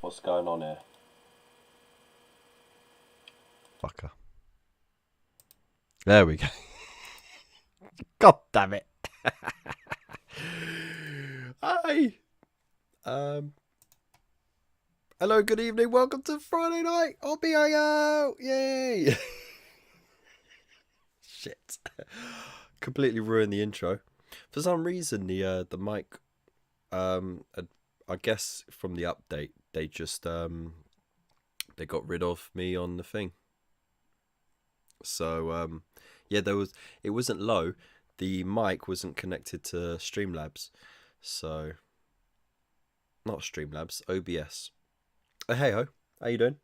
What's going on here? Fucker. There we go. God damn it. Hi. Um. Hello, good evening. Welcome to Friday night. I'll be Hangout. Yay. Shit. Completely ruined the intro. For some reason, the mic, I guess from the update, they just they got rid of me on the thing. So yeah, it wasn't low. The mic wasn't connected to Streamlabs, so not Streamlabs, OBS. Hey ho, how you doing?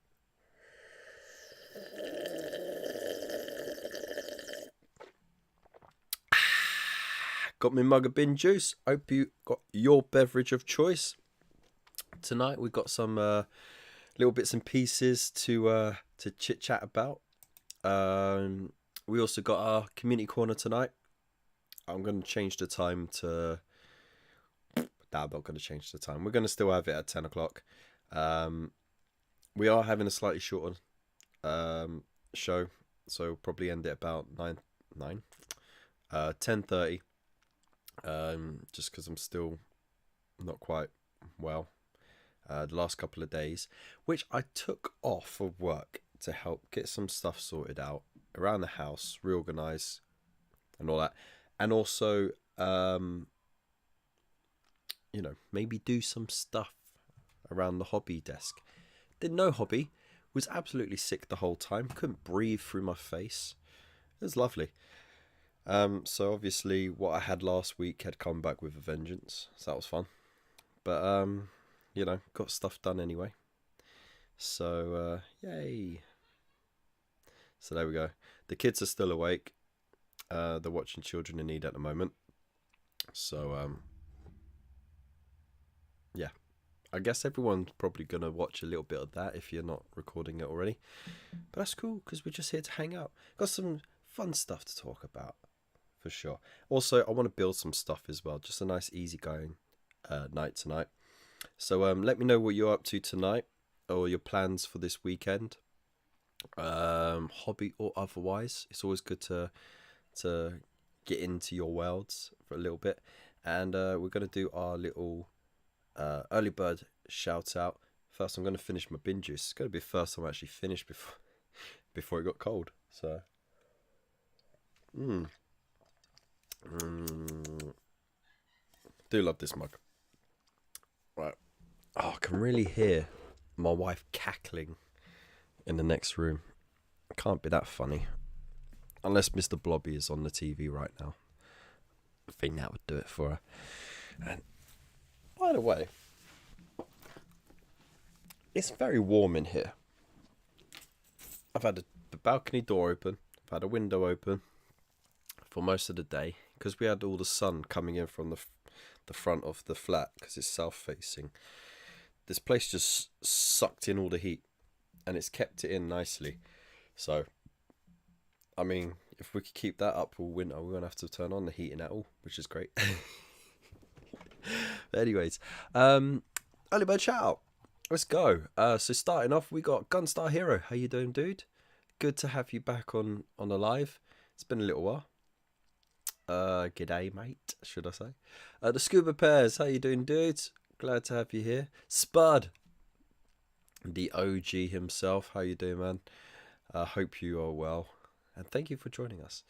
Got me mug of bin juice. Hope you got your beverage of choice. Tonight we've got some little bits and pieces to chit chat about. We also got our community corner tonight. I'm going to change the time to... No, I'm not going to change the time. We're going to still have it at 10 o'clock. We are having a slightly shorter show, so we'll probably end it about 10:30. Just because I'm still not quite well the last couple of days, which I took off of work to help get some stuff sorted out around the house, reorganize and all that, and also maybe do some stuff around the hobby desk. Did no hobby, was absolutely sick the whole time, couldn't breathe through my face. It was lovely. So obviously what I had last week had come back with a vengeance, so that was fun. But got stuff done anyway. So yay. So there we go. The kids are still awake. They're watching Children in Need at the moment. So yeah. I guess everyone's probably going to watch a little bit of that if you're not recording it already. But that's cool because we're just here to hang out. Got some fun stuff to talk about, for sure. Also, I want to build some stuff as well. Just a nice easygoing night tonight. So let me know what you're up to tonight or your plans for this weekend. Hobby or otherwise. It's always good to get into your worlds for a little bit. And we're going to do our little... early bird shout out. First, I'm going to finish my bin juice. It's going to be the first time I actually finished before it got cold. So, do love this mug. Right. Oh, I can really hear my wife cackling in the next room. It can't be that funny, unless Mr. Blobby is on the TV right now. I think that would do it for her. And by the way, it's very warm in here. I've had the balcony door open. I've had a window open for most of the day because we had all the sun coming in from the front of the flat because it's south facing. This place just sucked in all the heat and it's kept it in nicely. So, I mean, if we could keep that up all winter, we won't have to turn on the heating at all, which is great. But anyways, early bird shout out. Let's go. So starting off, we got Gunstar Hero. How you doing, dude? Good to have you back on the live. It's been a little while. G'day, mate, should I say. The Scuba Pairs. How you doing, dude? Glad to have you here. Spud, the OG himself. How you doing, man? Hope you are well. And thank you for joining us.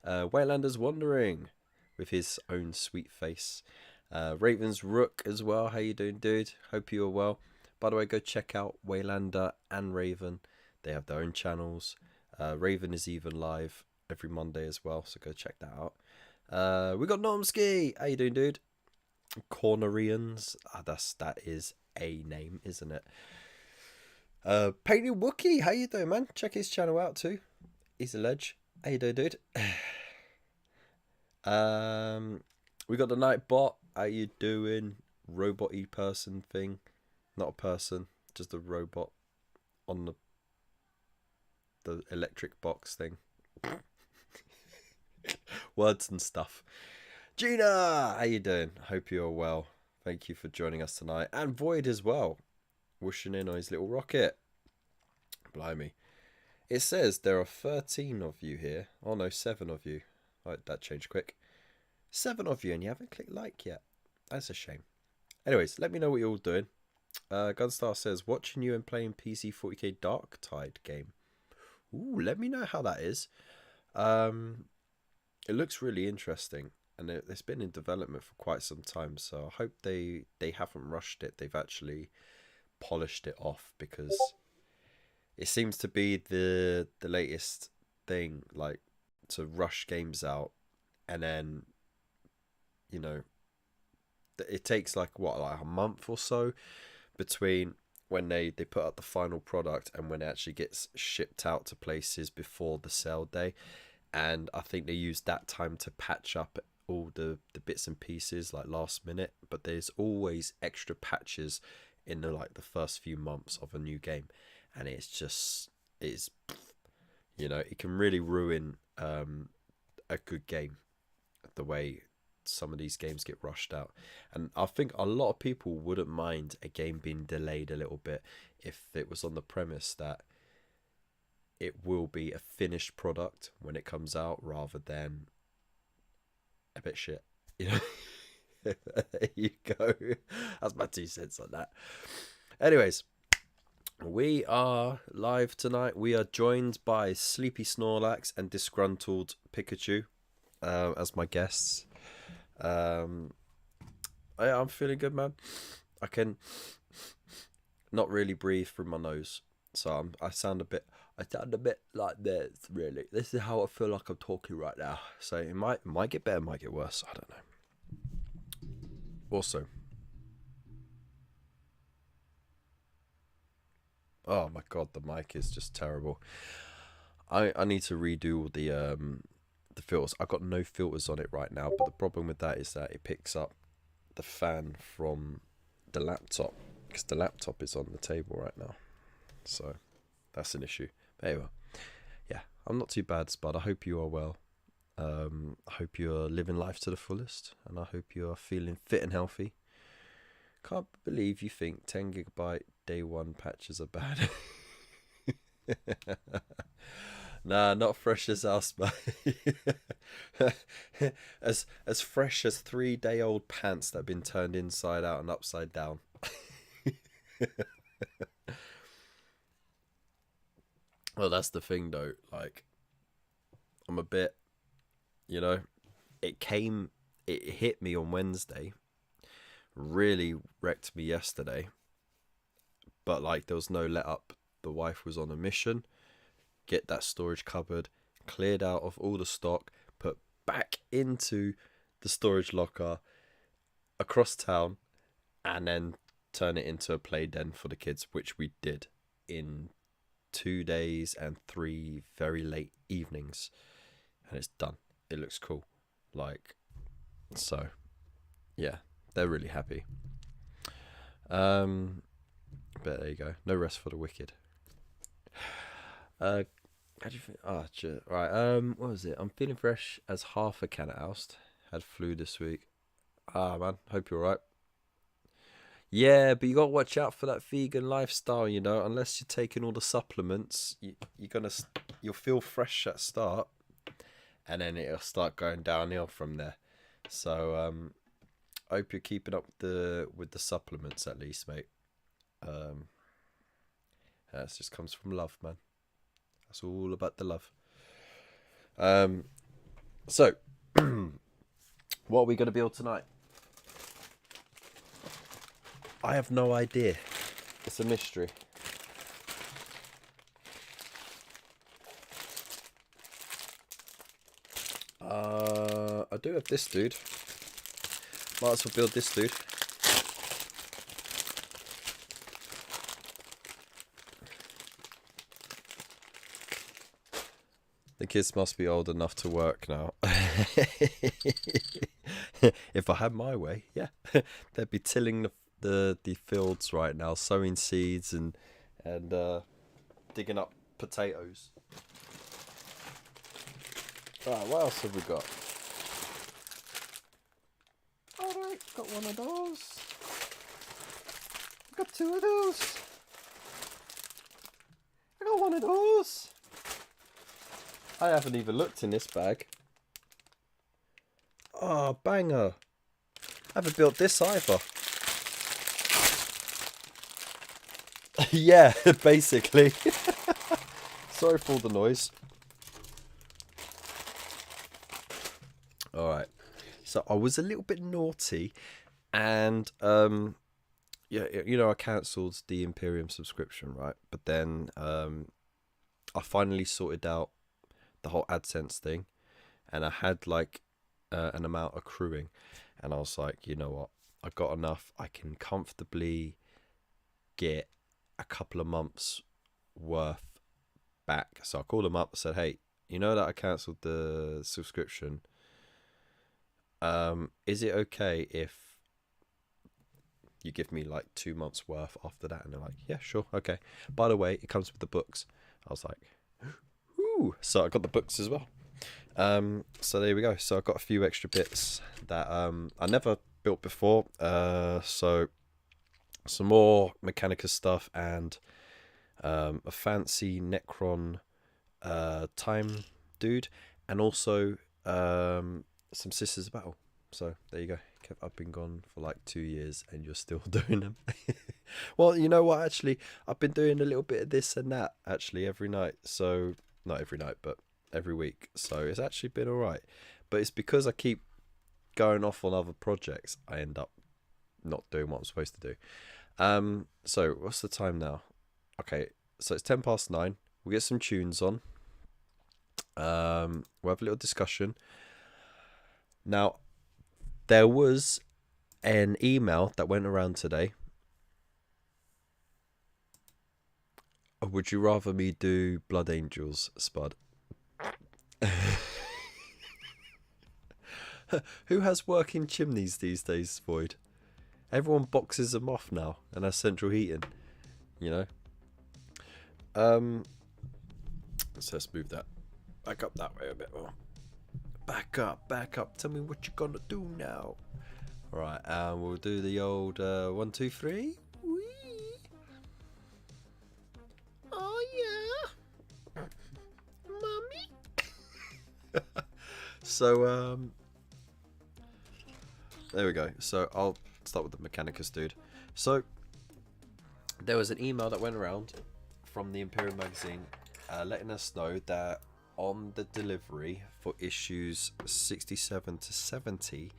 Waylander's Wandering with his own sweet face. Raven's Rook as well. How you doing, dude? Hope you are well. By the way, go check out Waylander and Raven. They have their own channels. Raven is even live every Monday as well, so go check that out. We got Normski. How you doing, dude? Cornerians. That is a name, isn't it? Painted Wookie. How you doing, man? Check his channel out too. He's a ledge. How you doing, dude? We got the Nightbot. How you doing? Robot-y person thing. Not a person, just a robot on the electric box thing. Words and stuff. Gina, how you doing? Hope you're well. Thank you for joining us tonight. And Void as well. whooshing in on his little rocket. Blimey. It says there are 13 of you here. Oh no, 7 of you. Right, that changed quick. 7 of you and you haven't clicked like yet. That's a shame. Anyways, let me know what you're all doing. Gunstar says, watching you and playing PC 40k Dark Tide game. Ooh, let me know how that is. It looks really interesting. And it's been in development for quite some time. So I hope they haven't rushed it. They've actually polished it off, because it seems to be the latest thing, like, to rush games out, and then, you know, it takes like a month or so between when they put out the final product and when it actually gets shipped out to places before the sale day. And I think they use that time to patch up all the bits and pieces like last minute, but there's always extra patches in the first few months of a new game, and it can really ruin a good game, the way some of these games get rushed out. And I think a lot of people wouldn't mind a game being delayed a little bit if it was on the premise that it will be a finished product when it comes out, rather than a bit shit, you know. There you go. That's my 2 cents on that. Anyways, we are live tonight. We are joined by Sleepy Snorlax and Disgruntled Pikachu as my guests. I'm feeling good, man. I can not really breathe through my nose, so I sound a bit like this. Really, this is how I feel like I'm talking right now. So it might get better, might get worse. I don't know. Also, oh my god, the mic is just terrible. I need to redo all the filters. I've got no filters on it right now, but the problem with that is that it picks up the fan from the laptop, because the laptop is on the table right now, so that's an issue. But anyway, yeah, I'm not too bad, Spud. I hope you are well. I hope you're living life to the fullest, and I hope you are feeling fit and healthy. Can't believe you think 10 gigabyte day one patches are bad. Nah, not fresh as us, but as fresh as 3-day-old pants that have been turned inside out and upside down. Well, that's the thing though, like, I'm a bit, you know, it hit me on Wednesday, really wrecked me yesterday, but like there was no let up. The wife was on a mission, get that storage cupboard cleared out of all the stock, put back into the storage locker across town, and then turn it into a play den for the kids, which we did in 2 days and 3 very late evenings, and it's done. It looks cool, like, so yeah, they're really happy. But there you go, no rest for the wicked. How do you think? Right. What was it? I'm feeling fresh as half a can of oust. Had flu this week. Man, hope you're alright. Yeah, but you gotta watch out for that vegan lifestyle, you know. Unless you're taking all the supplements, you'll feel fresh at start, and then it'll start going downhill from there. So I hope you're keeping up with the supplements at least, mate. That just comes from love, man. That's all about the love. So, what are we going to build tonight? I have no idea. It's a mystery. I do have this dude. Might as well build this dude. The kids must be old enough to work now. If I had my way, yeah, they'd be tilling the fields right now, sowing seeds and digging up potatoes. Right, what else have we got? Alright, got one of those. got 2 of those. I got 1 of those. I haven't even looked in this bag. Oh, banger. I haven't built this either. Yeah, basically. Sorry for all the noise. Alright. So I was a little bit naughty and yeah, you know, I cancelled the Imperium subscription, right? But then I finally sorted out the whole AdSense thing, and I had like an amount accruing, and I was like, you know what, I got enough. I can comfortably get a couple of months worth back. So I called them up and said, hey, you know that I cancelled the subscription. Is it okay if you give me like 2 months worth after that? And they're like, yeah, sure, okay. By the way, it comes with the books. I was like, ooh. So I got the books as well. So there we go. So I got a few extra bits that I never built before. So some more Mechanicus stuff and a fancy Necron time dude, and also some Sisters of Battle. So there you go. I've been gone for like 2 years and you're still doing them. Well, you know what, actually I've been doing a little bit of this and that actually every night. So not every night, but every week. So it's actually been all right, but it's because I keep going off on other projects, I end up not doing what I'm supposed to do. So what's the time now? Okay, so it's 9:10. We'll get some tunes on. We'll have a little discussion. Now, there was an email that went around today. Would you rather me do Blood Angels, Spud? Who has working chimneys these days, Void? Everyone boxes them off now and has central heating, you know? So let's move that back up that way a bit more. Back up. Tell me what you're gonna do now. Alright, we'll do the old 1, 2, 3. Whee! Oh yeah, mommy. So there we go. So I'll start with the Mechanicus dude. So there was an email that went around from the Imperium magazine letting us know that on the delivery for issues 67 to 70,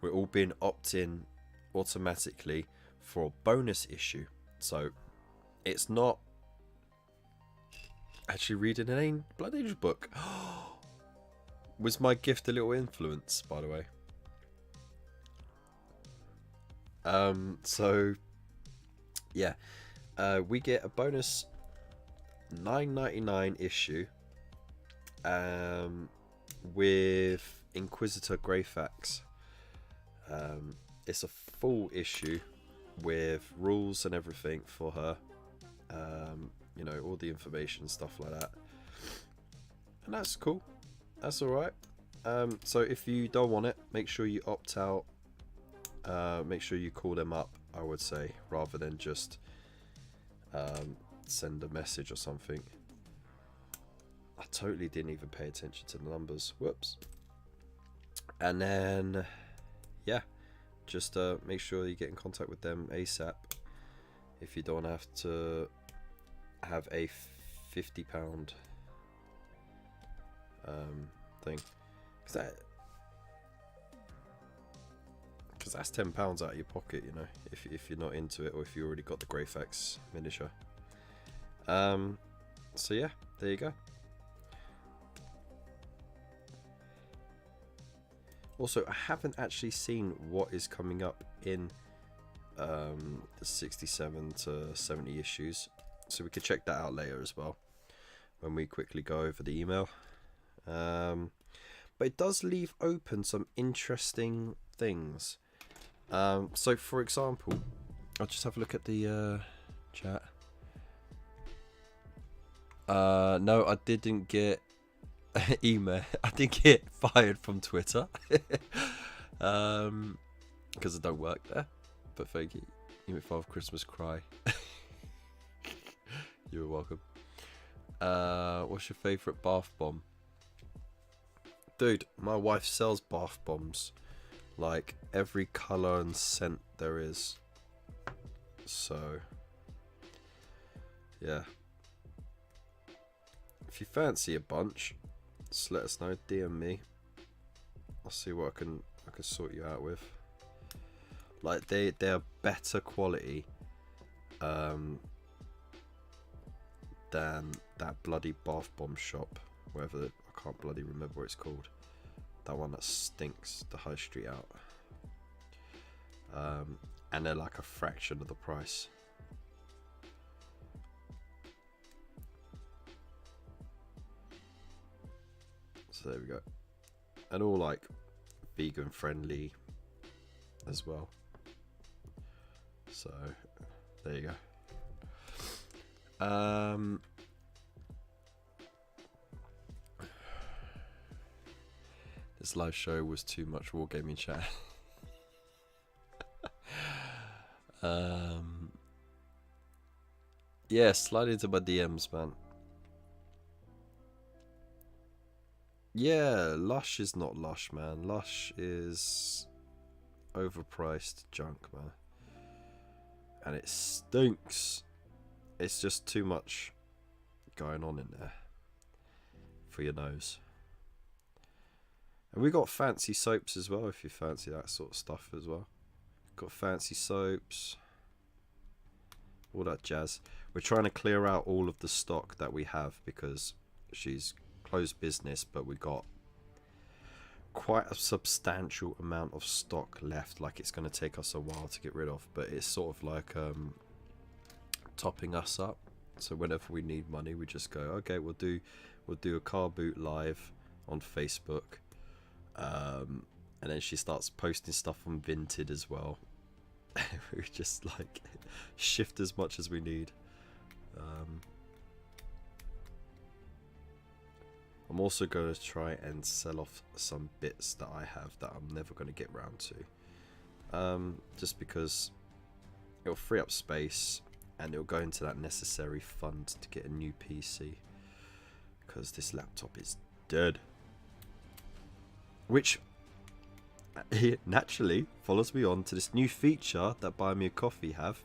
we're all being opt-in automatically for a bonus issue. So it's not actually reading an Blood Angel book. Was my gift a little influence, by the way? So yeah, we get a bonus $9.99 issue with Inquisitor Greyfax. It's a full issue with rules and everything for her, you know, all the information, stuff like that, and that's cool. That's alright. So if you don't want it, make sure you opt out. Make sure you call them up, I would say, rather than just send a message or something. I totally didn't even pay attention to the numbers. Whoops. And then, yeah, just make sure you get in contact with them ASAP if you don't have to have a £50 thing. Because that's £10 out of your pocket, you know, if you're not into it, or if you already got the Greyfax miniature. So yeah, there you go. Also, I haven't actually seen what is coming up in the 67 to 70 issues, so we could check that out later as well when we quickly go over the email. But it does leave open some interesting things. So for example, I'll just have a look at the chat. No, I didn't get email. I didn't get fired from Twitter because I don't work there. But thank you. Even Father Christmas cry. You're welcome. What's your favourite bath bomb? Dude, my wife sells bath bombs. Like, every colour and scent there is. So, yeah. If you fancy a bunch, just let us know. DM me. I'll see what I can sort you out with. Like, they're better quality than that bloody bath bomb shop, whatever. I can't bloody remember what it's called. That one that stinks the high street out. And they're like a fraction of the price. So there we go. And all like vegan friendly as well. So there you go. This live show was too much wargaming chat. Yeah, slide into my DMs, man. Yeah, Lush is not Lush, man. Lush is overpriced junk, man. And it stinks. It's just too much going on in there for your nose. And we got fancy soaps as well, if you fancy that sort of stuff as well. Got fancy soaps, all that jazz. We're trying to clear out all of the stock that we have because she's closed business, but we got quite a substantial amount of stock left. Like, it's going to take us a while to get rid of, but it's sort of like topping us up. So whenever we need money, we just go, okay, we'll do a car boot live on Facebook. And then she starts posting stuff on Vinted as well. We just like shift as much as we need. I'm also going to try and sell off some bits that I have that I'm never going to get round to. Just because it'll free up space and it'll go into that necessary fund to get a new PC. Because this laptop is dead. Which naturally follows me on to this new feature that Buy Me a Coffee have.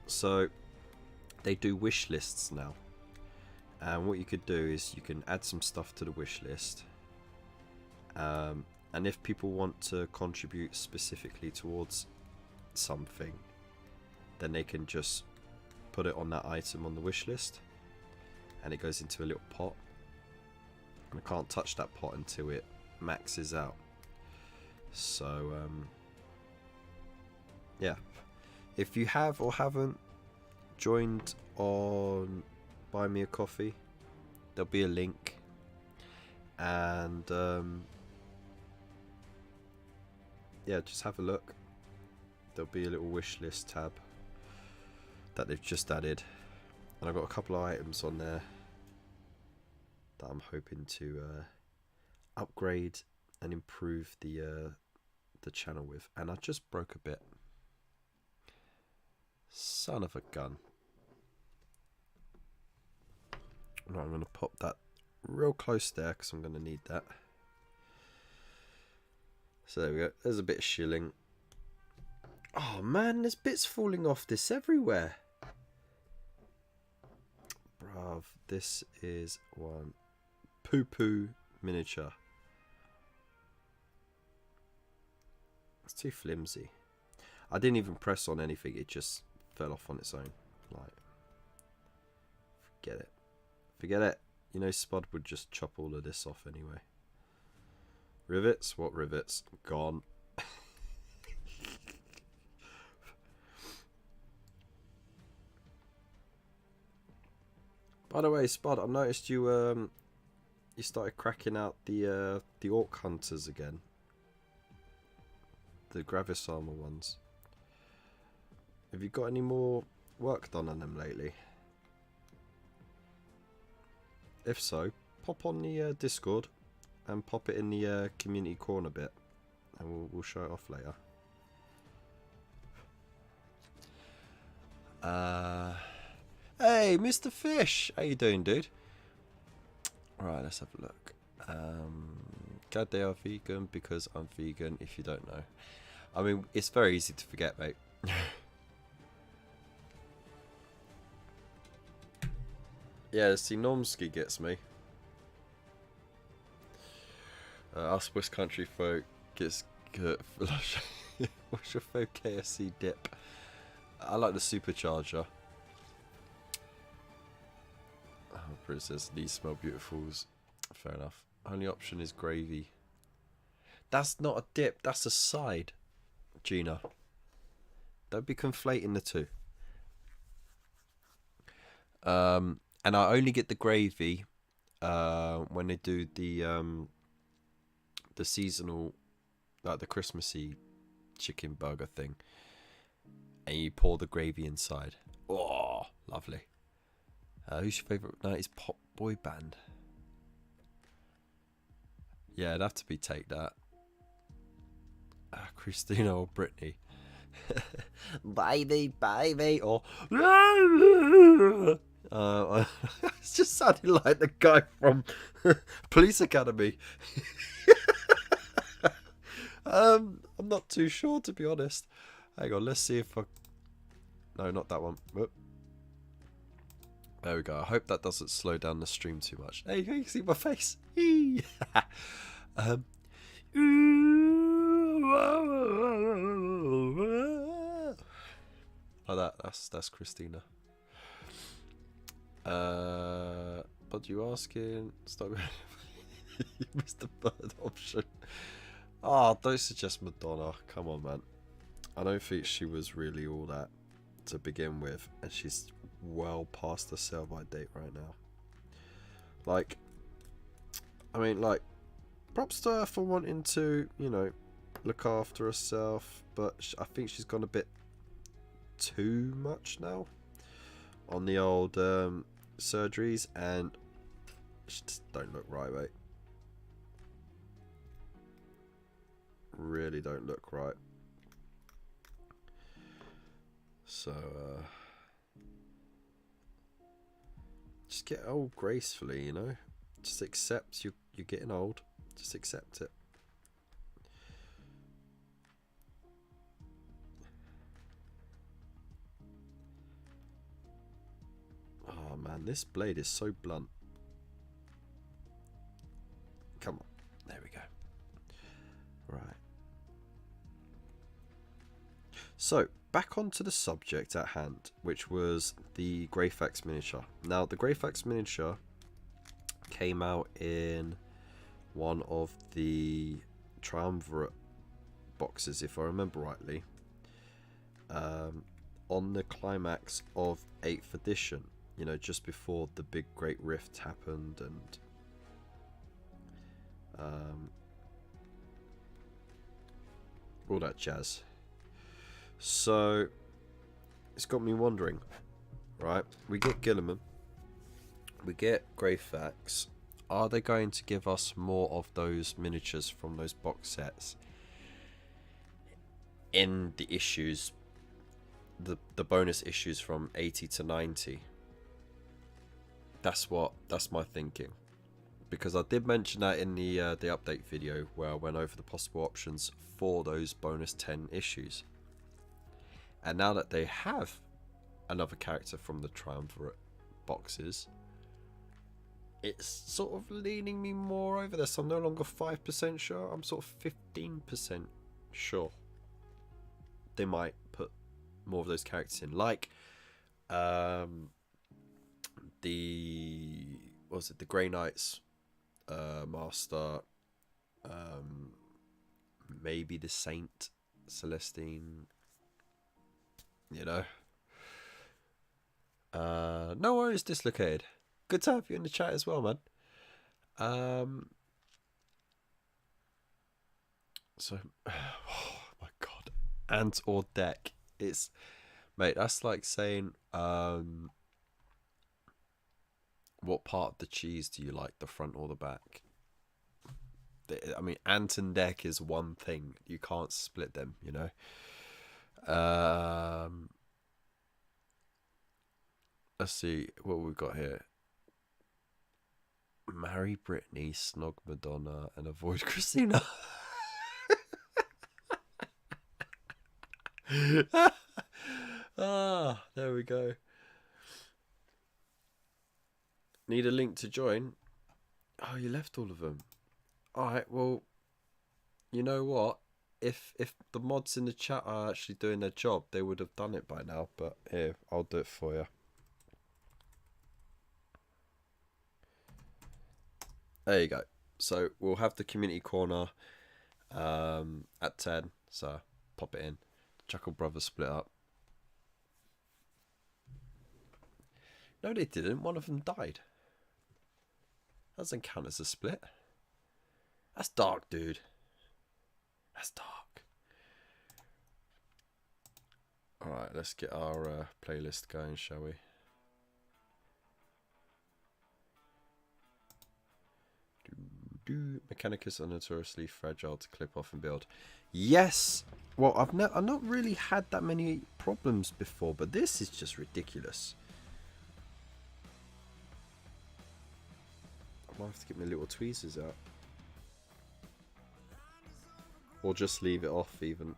So they do wish lists now, and what you could do is you can add some stuff to the wish list, and if people want to contribute specifically towards something, then they can just put it on that item on the wish list, and it goes into a little pot, and I can't touch that pot until it maxes out. So yeah, if you have or haven't joined on Buy Me a Coffee, there'll be a link, and yeah, just have a look. There'll be a little wish list tab that they've just added, and I've got a couple of items on there that I'm hoping to upgrade and improve the channel with. And I just broke a bit. Son of a gun. Right, I'm going to pop that real close there because I'm going to need that. So there we go. There's a bit of shilling. Oh man, there's bits falling off this everywhere. Bruv, this is one poo-poo miniature. It's too flimsy. I didn't even press on anything, it just fell off on its own. Like, forget it. Forget it. You know, Spud would just chop all of this off anyway. Rivets? What rivets? Gone. By the way, Spud, I noticed you you started cracking out the Orc Hunters again. The Gravis Armor ones. Have you got any more work done on them lately? If so, pop on the Discord and pop it in the community corner bit, and we'll show it off later. Hey, Mr. Fish, how you doing, dude? Right, let's have a look. Glad they are vegan because I'm vegan. If you don't know, I mean, it's very easy to forget, mate. Yeah, see, Normski gets me. Us West Country folk gets good. What's your favourite KFC dip? I like the supercharger. Oh, Princess, these smell beautifuls. Fair enough. Only option is gravy. That's not a dip, that's a side, Gina. Don't be conflating the two. And I only get the gravy when they do the seasonal, like the Christmassy chicken burger thing, and you pour the gravy inside. Oh, lovely. Who's your favourite 90s pop boy band? Yeah, it'd have to be Take That. Christina or Britney. Baby, baby, or it's just sounding like the guy from Police Academy. I'm not too sure, to be honest. Hang on, let's see if I... No, not that one. Whoop. There we go. I hope that doesn't slow down the stream too much. Hey, you can see my face. Like that. That's Christina. But you asking? Stop. You missed the third option. Oh, don't suggest Madonna. Come on, man. I don't think she was really all that to begin with, and she's well past the sell-by date right now. Like, I mean, like, props to her for wanting to, you know, look after herself, but I think she's gone a bit too much now on the old surgeries, and she just don't look right, mate. Really don't look right. So just get old gracefully, you know. Just accept you're getting old. Just accept it. Oh man, this blade is so blunt. Come on, there we go. Right. So, back onto the subject at hand, which was the Greyfax miniature. Now, the Greyfax miniature came out in one of the triumvirate boxes, if I remember rightly, on the climax of 8th edition, you know, just before the big Great Rift happened, and all that jazz. So it's got me wondering, right? We get Gilliman, we get Greyfax. Are they going to give us more of those miniatures from those box sets in the issues, the bonus issues from 80 to 90? That's my thinking, because I did mention that in the update video where I went over the possible options for those bonus 10 issues. And now that they have another character from the triumvirate boxes, it's sort of leaning me more over this. I'm no longer 5% sure. I'm sort of 15% sure they might put more of those characters in. Like the Grey Knights Master, maybe the Saint Celestine. You know. No worries, Dislocated. Good to have you in the chat as well, man. So, oh my god, ant or deck? It's, mate. That's like saying, what part of the cheese do you like, the front or the back? I mean, ant and deck is one thing. You can't split them, you know. Let's see what we've got here. Marry Britney, snog Madonna, and avoid Christina. Ah, there we go. Need a link to join? Oh, you left all of them. Alright, well, you know what? If the mods in the chat are actually doing their job, they would have done it by now. But here, I'll do it for you. There you go. So we'll have the community corner at 10. So pop it in. Chuckle Brothers split up. No, they didn't. One of them died. That doesn't count as a split. That's dark, dude. That's dark. Alright, let's get our playlist going, shall we? Mechanicus are notoriously fragile to clip off and build. Yes! Well, I've not really had that many problems before, but this is just ridiculous. I might have to get my little tweezers out. Or just leave it off even.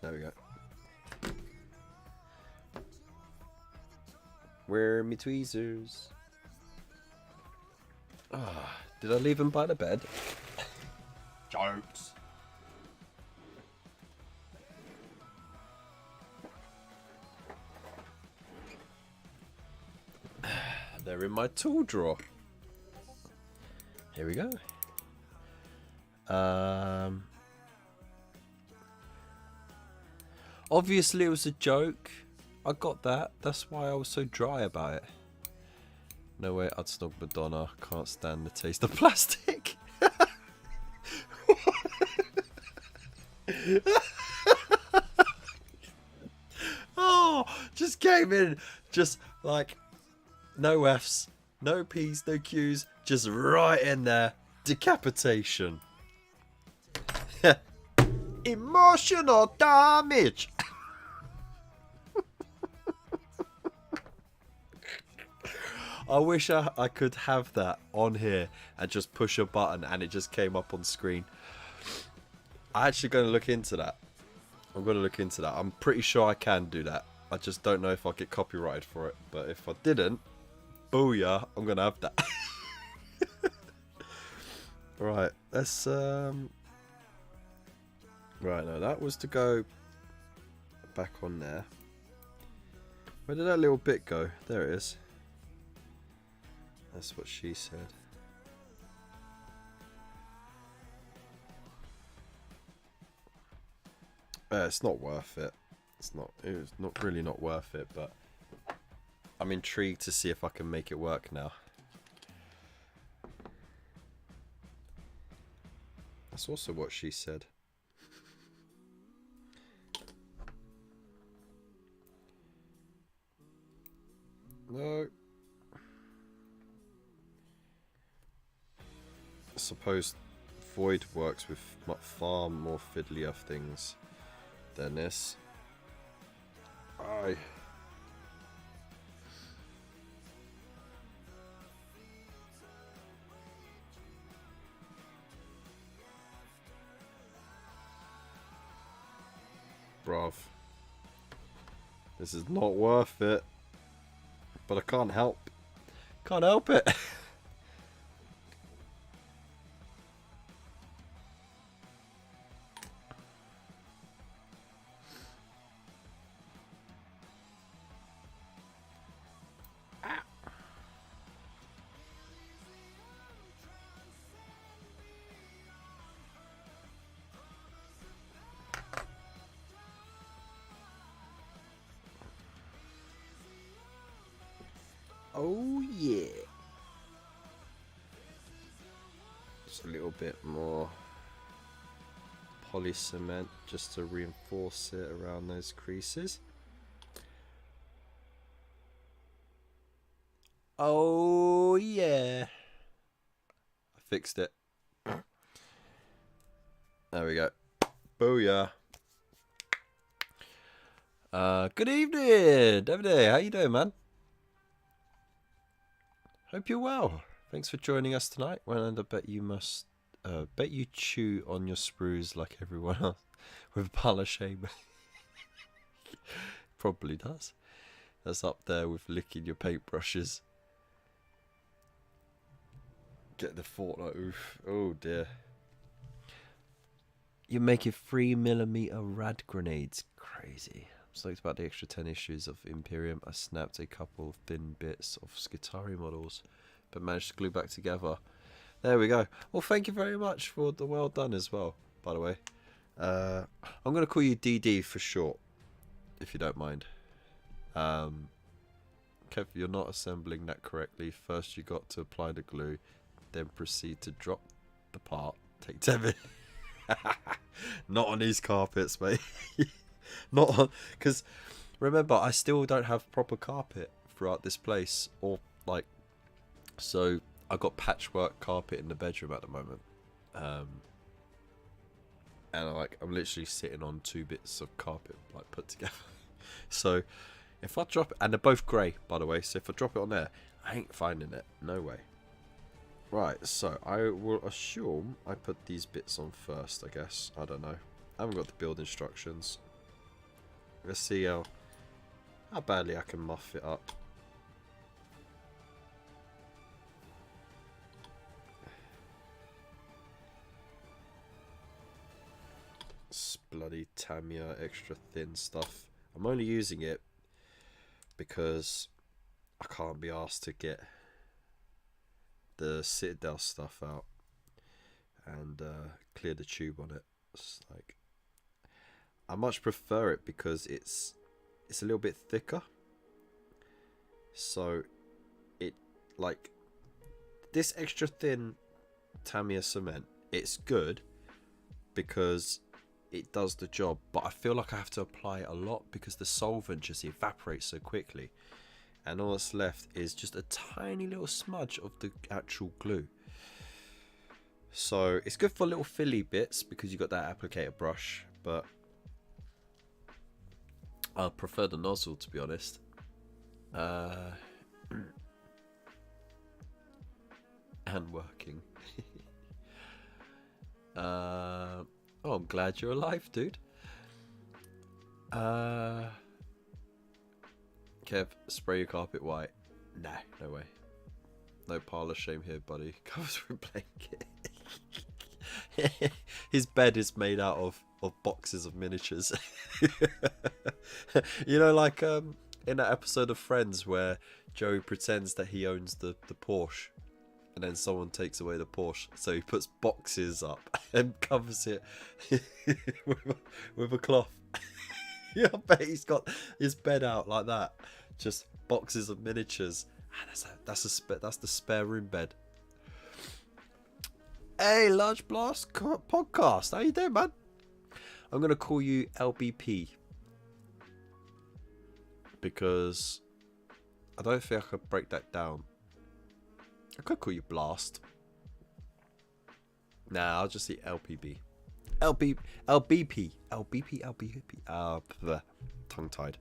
There we go. Where are me tweezers? Ah, did I leave them by the bed? Jokes. They're in my tool drawer. Here we go. Obviously it was a joke. I got that. That's why I was so dry about it. No way I'd snog Madonna. Can't stand the taste of plastic. Oh, just came in. Just like no F's, no P's, no Q's. Just right in there. Decapitation. Emotional damage. I wish I could have that on here and just push a button and it just came up on screen. I'm actually going to look into that. I'm going to look into that. I'm pretty sure I can do that. I just don't know if I'll get copyrighted for it. But if I didn't, booyah, I'm going to have that. Right, let's... Right, no, that was to go back on there. Where did that little bit go? There it is. That's what she said. It's not worth it. It's not really not worth it, but I'm intrigued to see if I can make it work now. That's also what she said. No. I suppose Void works with far more fiddlier things than this. Aye. Bruv. This is not worth it. But I can't help. Can't help it. Oh yeah. Just a little bit more poly cement just to reinforce it around those creases. Oh yeah. I fixed it. There we go. Booyah. Good evening, David. How you doing, man? Hope you're well. Thanks for joining us tonight. Well, and I bet you must, bet you chew on your sprues like everyone else with a pile of shame. Probably does. That's up there with licking your paintbrushes. Get the Fortnite oof. Oh dear. You're making 3mm rad grenades. Crazy. I'm stoked about the extra 10 issues of Imperium. I snapped a couple of thin bits of Skitari models, but managed to glue back together. There we go. Well, thank you very much for the well done as well, by the way. I'm going to call you DD for short, if you don't mind. Kev, you're not assembling that correctly. First you got to apply the glue, then proceed to drop the part. Take 10 minutes. Not on these carpets, mate. Not on, because remember, I still don't have proper carpet throughout this place, or like, so I got patchwork carpet in the bedroom at the moment, and I'm literally sitting on 2 bits of carpet like put together. So if I drop it, and they're both grey, by the way, so if I drop it on there, I ain't finding it. No way. Right, so I will assume I put these bits on first, I guess. I don't know. I haven't got the build instructions. Let's see how badly I can muff it up. It's bloody Tamiya extra thin stuff. I'm only using it because I can't be asked to get the Citadel stuff out and clear the tube on it. It's like, I much prefer it because it's a little bit thicker, so it, like, this extra thin Tamiya cement, it's good because it does the job, but I feel like I have to apply it a lot because the solvent just evaporates so quickly, and all that's left is just a tiny little smudge of the actual glue. So it's good for little filly bits because you got that applicator brush, but I prefer the nozzle, to be honest. And working. Oh, I'm glad you're alive, dude. Kev, spray your carpet white. Nah, no way. No pile of shame here, buddy. Covers with a blanket. His bed is made out of boxes of miniatures. You know, like in that episode of Friends where Joey pretends that he owns the Porsche, and then someone takes away the Porsche, so he puts boxes up and covers it with a cloth. Yeah, I bet he's got his bed out like that, just boxes of miniatures. That's the spare room bed. Hey, Large Blast Podcast, how you doing, man? I'm gonna call you LBP because I don't think I could break that down. I could call you Blast. Nah, I'll just say LPB. LBP. Tongue-tied.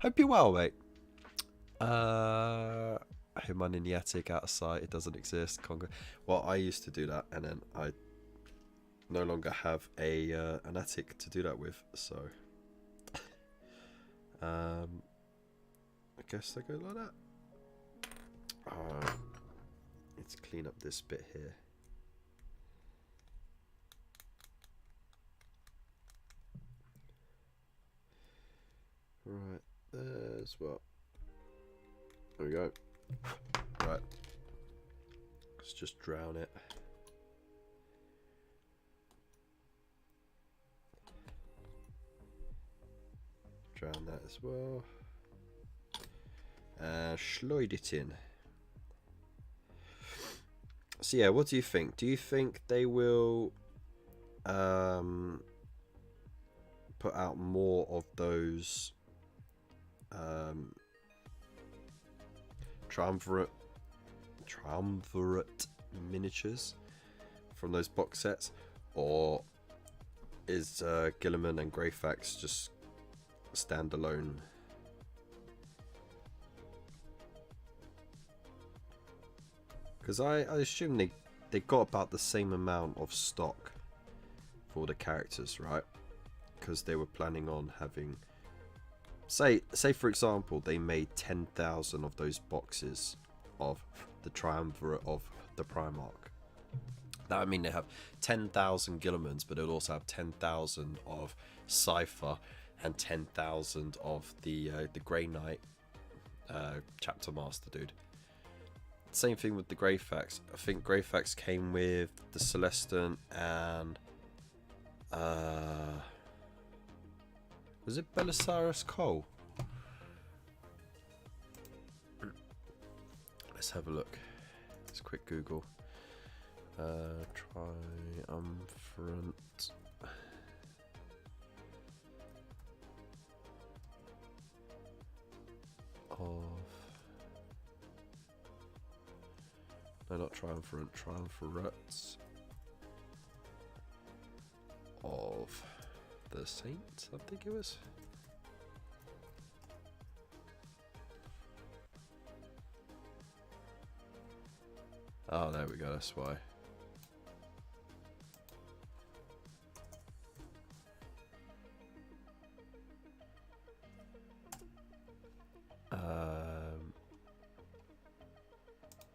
Hope you're well, mate. Him in the attic out of sight. It doesn't exist. Well, I used to do that, and then I no longer have an attic to do that with. So, I guess I go like that. Let's clean up this bit here. Right, there's what. There we go. Right. Let's just drown it. Drown that as well. Slide it in. So yeah, what do you think? Do you think they will put out more of those triumvirate miniatures from those box sets, or is Gilliman and Greyfax just standalone? Because I assume they got about the same amount of stock for the characters, right? Because they were planning on having, say for example, they made 10,000 of those boxes of the Triumvirate of the Primarch. That would mean they have 10,000 Gillimans, but they'll also have 10,000 of Cypher and 10,000 of the Grey Knight Chapter Master dude. Same thing with the Greyfax. I think Greyfax came with the Celestin and was it Belisarius Cole? Let's have a look. Let's quick Google. Triumvirate. No, not triumvirate. Triumvirates of the Saints, I think it was. Oh, there we go. That's why.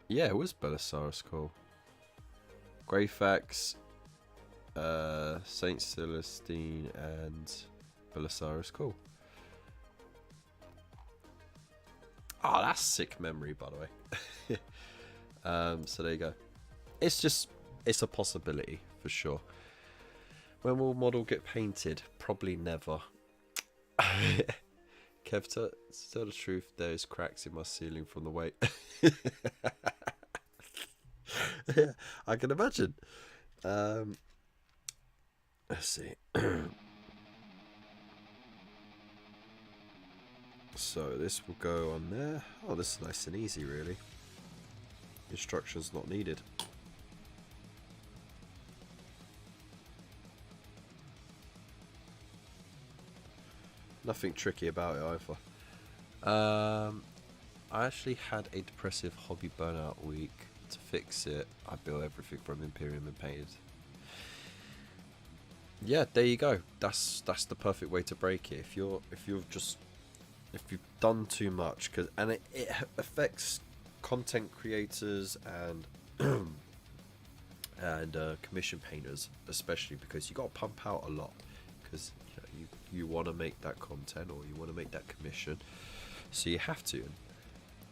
Yeah, it was Belisarius Cole. Greyfax, Saint Celestine, and Belisarius Cole. Oh, that's sick memory, by the way. So there you go. It's a possibility for sure. When will model get painted? Probably never. Kev, to tell the truth, there's cracks in my ceiling from the weight. Yeah, I can imagine. Let's see. So this will go on there. Oh, this is nice and easy, really. Instructions not needed. Nothing tricky about it either. I actually had a depressive hobby burnout week. To fix it, I built everything from Imperium and painted. Yeah, there you go. That's the perfect way to break it. If you've done too much, and it affects content creators and and commission painters especially, because you got to pump out a lot, because you want to make that content or you want to make that commission, so you have to.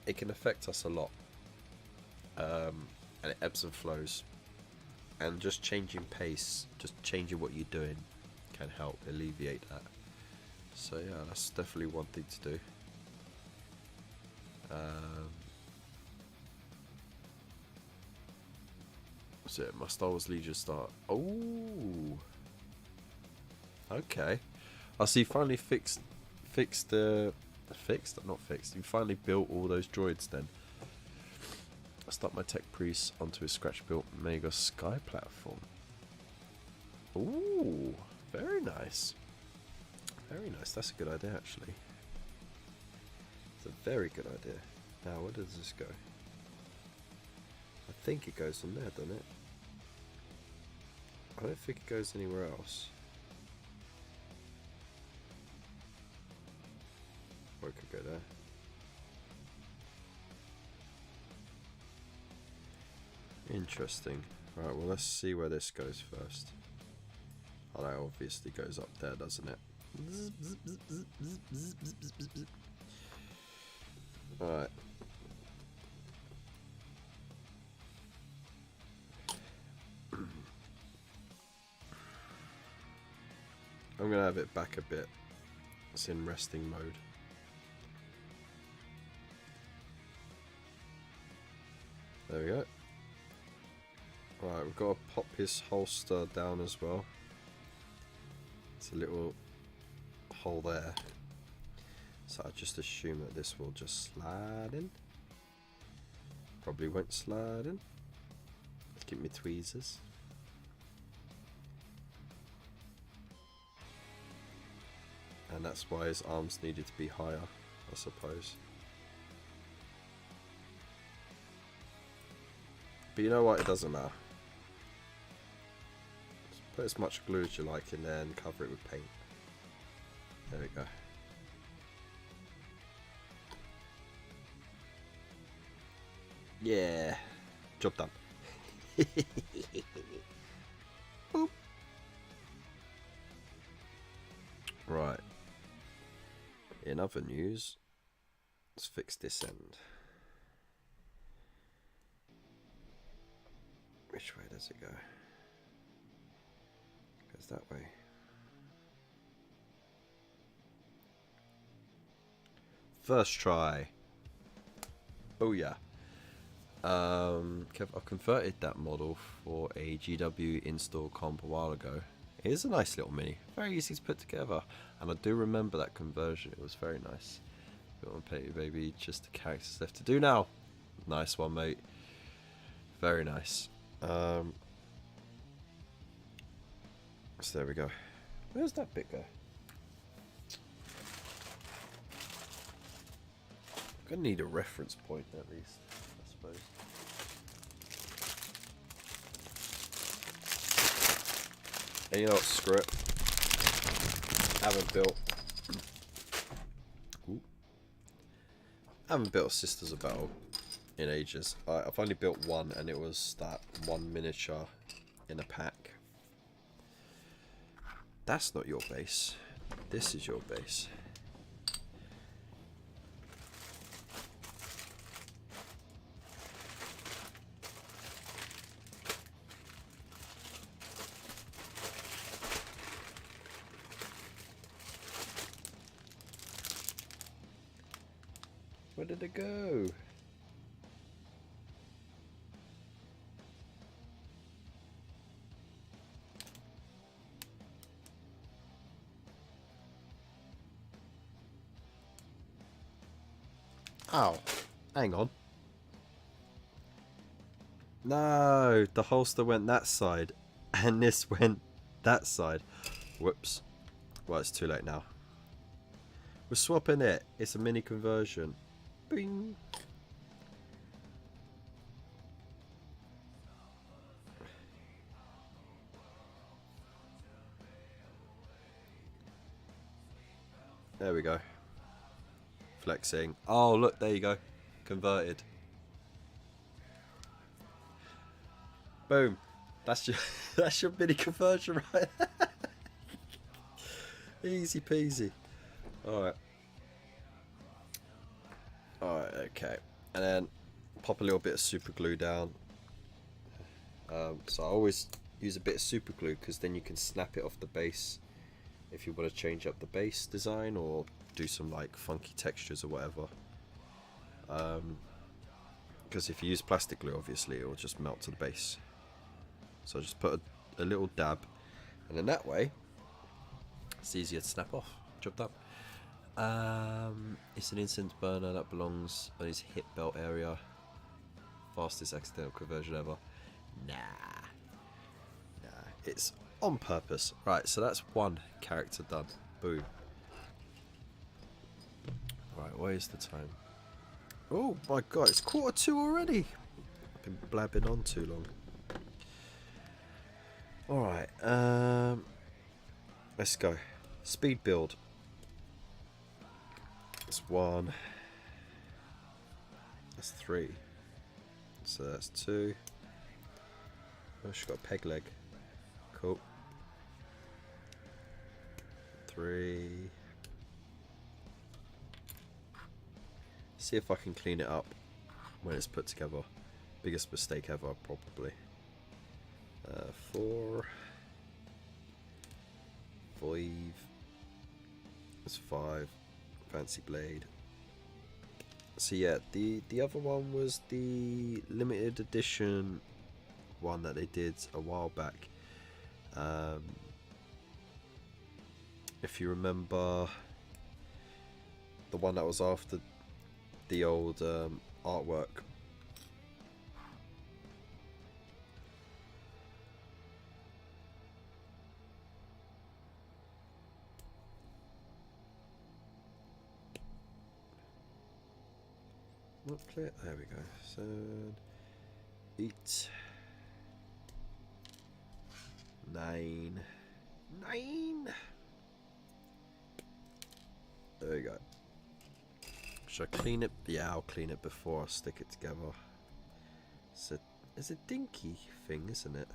It can affect us a lot, and it ebbs and flows, and just changing pace, just changing what you're doing can help alleviate that. So yeah, that's definitely one thing to do. What's it? My Star Wars Legion start. Oh, okay. I see. You finally fixed. Not fixed. You finally built all those droids. Then I start my tech priest onto a scratch-built Mega Sky platform. Ooh, very nice. Very nice. That's a good idea, actually. It's a very good idea. Now, where does this go? I think it goes on there, doesn't it? I don't think it goes anywhere else. Or it could go there. Interesting. Right, well, let's see where this goes first. Oh, that obviously goes up there, doesn't it? Alright. I'm going to have it back a bit. It's in resting mode. There we go. Right, we've got to pop his holster down as well. It's a little hole there. So I just assume that this will just slide in. Probably won't slide in. Let's get me tweezers. and that's why his arms needed to be higher, I suppose. But you know what, it doesn't matter. Just put as much glue as you like in there and cover it with paint. There we go. Yeah, job done. Boop. Right. In other news, let's fix this end. Which way does it go? It goes that way. First try. Oh yeah. I converted that model for a GW install comp a while ago. It is a nice little mini, very easy to put together, and I do remember that conversion. It was very nice. Got on Petty Baby, just the characters left to do now. Nice one, mate. Very nice. So there we go. Where's that bit go? I'm gonna need a reference point at least, I suppose. And you know what, screw it. I haven't built a Sisters of Battle in ages. I've only built one, and it was that one miniature in a pack. That's not your base. This is your base. Where did it go? Ow. Hang on. No, the holster went that side and this went that side. Whoops. Well, it's too late now. We're swapping it. It's a mini conversion. Bing. There we go. Flexing. Oh, look, there you go. Converted. Boom. That's your that's your mini conversion right there. Easy peasy. Alright. Alright, okay. And then pop a little bit of super glue down. So I always use a bit of super glue because then you can snap it off the base if you want to change up the base design or do some like funky textures or whatever. Because if you use plastic glue, obviously it will just melt to the base. So I just put a little dab, and then that way it's easier to snap off. Job done. It's an incense burner that belongs on his hip belt area. Fastest accidental conversion ever. Nah, it's on purpose. Right, so that's one character done. Boom. Right, where's the time? Oh my god, it's 1:45 already. I've been blabbing on too long. Alright, let's go. Speed build. That's 1. That's 3. So that's 2. Oh, she's got a peg leg. Cool. 3. See if I can clean it up when it's put together. Biggest mistake ever, probably. 4. 5. That's 5. Fancy blade. So yeah, the other one was the limited edition one that they did a while back. If you remember, the one that was after the old artwork. not clear. There we go. So eat 9. There we go. Should I clean it? Yeah, I'll clean it before I stick it together. It's a dinky thing, isn't it?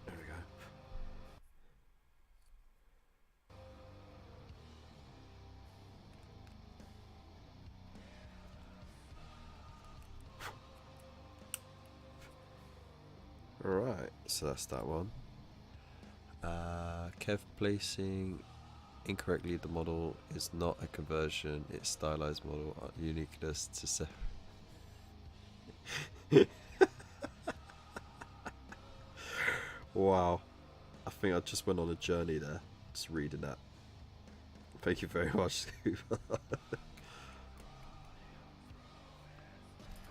There we go. Alright, so that's that one. Kev placing incorrectly the model is not a conversion, it's stylized model uniqueness to say. Wow, I think I just went on a journey there, just reading that. Thank you very much, Scuba.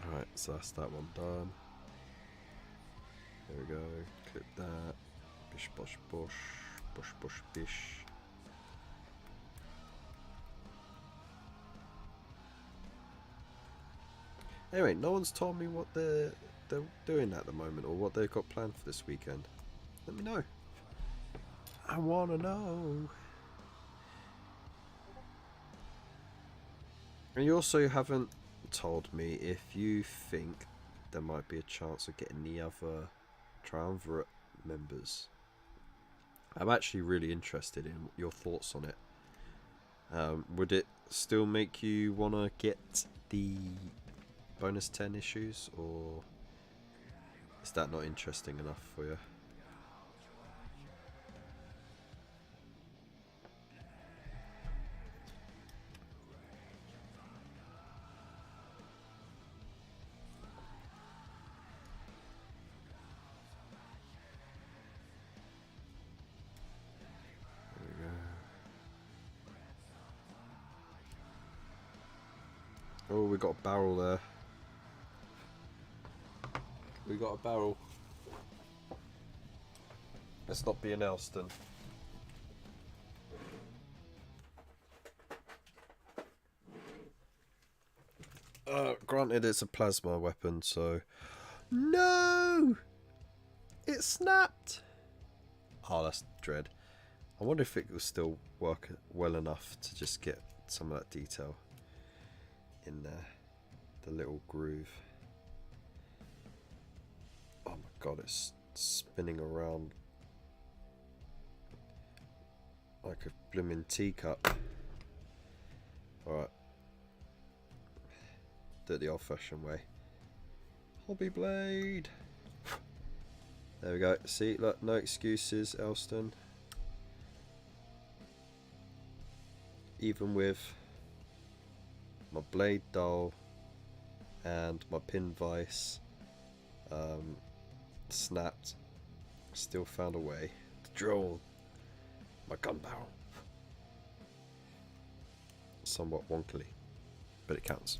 Alright, so that's that one done. There we go, clip that. Bish bosh bosh, bosh bosh bish. Anyway, no one's told me what they're doing at the moment or what they've got planned for this weekend. Let me know. I wanna know. And you also haven't told me if you think there might be a chance of getting the other triumvirate members. I'm actually really interested in your thoughts on it. Would it still make you want to get the bonus 10 issues, or is that not interesting enough for you? Oh, we got a barrel there. We got a barrel. Let's not be an Elston. Granted, it's a plasma weapon, so... No! It snapped! Oh, that's dread. I wonder if it will still work well enough to just get some of that detail in there. The little groove. Oh my god, it's spinning around like a blooming teacup. Alright. Do it the old fashioned way. Hobby blade! There we go. See, look, no excuses, Elston. Even with my blade dull and my pin vise snapped, still found a way to drill my gun barrel. Somewhat wonkily, but it counts.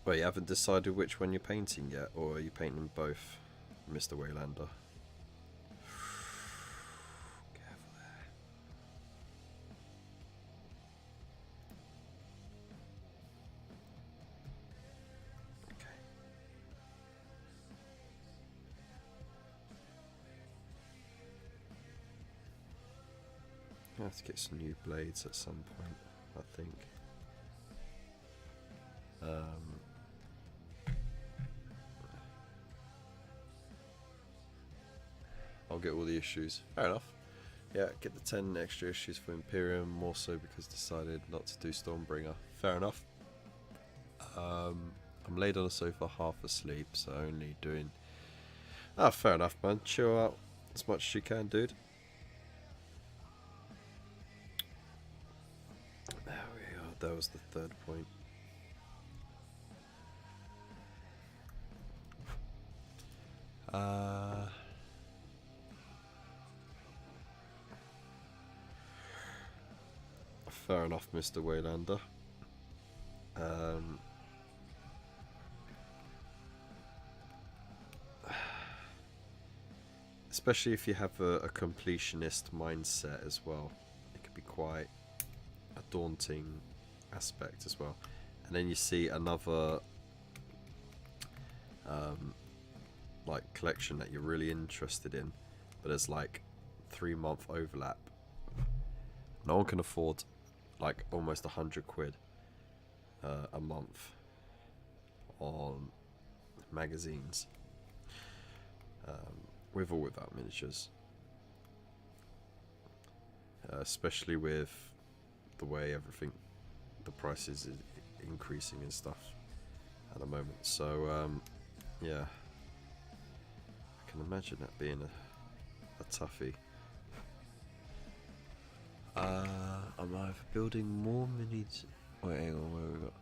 Well, you haven't decided which one you're painting yet, or are you painting them both, Mr. Waylander? Careful there. Okay. I have to get some new blades at some point, I think. I'll get all the issues. Fair enough. Yeah, get the 10 extra issues for Imperium, more so because decided not to do Stormbringer. Fair enough. I'm laid on the sofa half asleep, so only doing... Ah, fair enough, man. Chill out as much as you can, dude. There we are. That was the third point. Fair enough, Mr. Waylander. Especially if you have a completionist mindset as well. It could be quite a daunting aspect as well. And then you see another like collection that you're really interested in, but there's like 3-month overlap. No one can afford like almost 100 quid a month on magazines, with or without miniatures, especially with the way everything, the prices is increasing and stuff at the moment. So yeah, I can imagine that being a toughie. I'm either building more minis. Wait, hang on, where we got?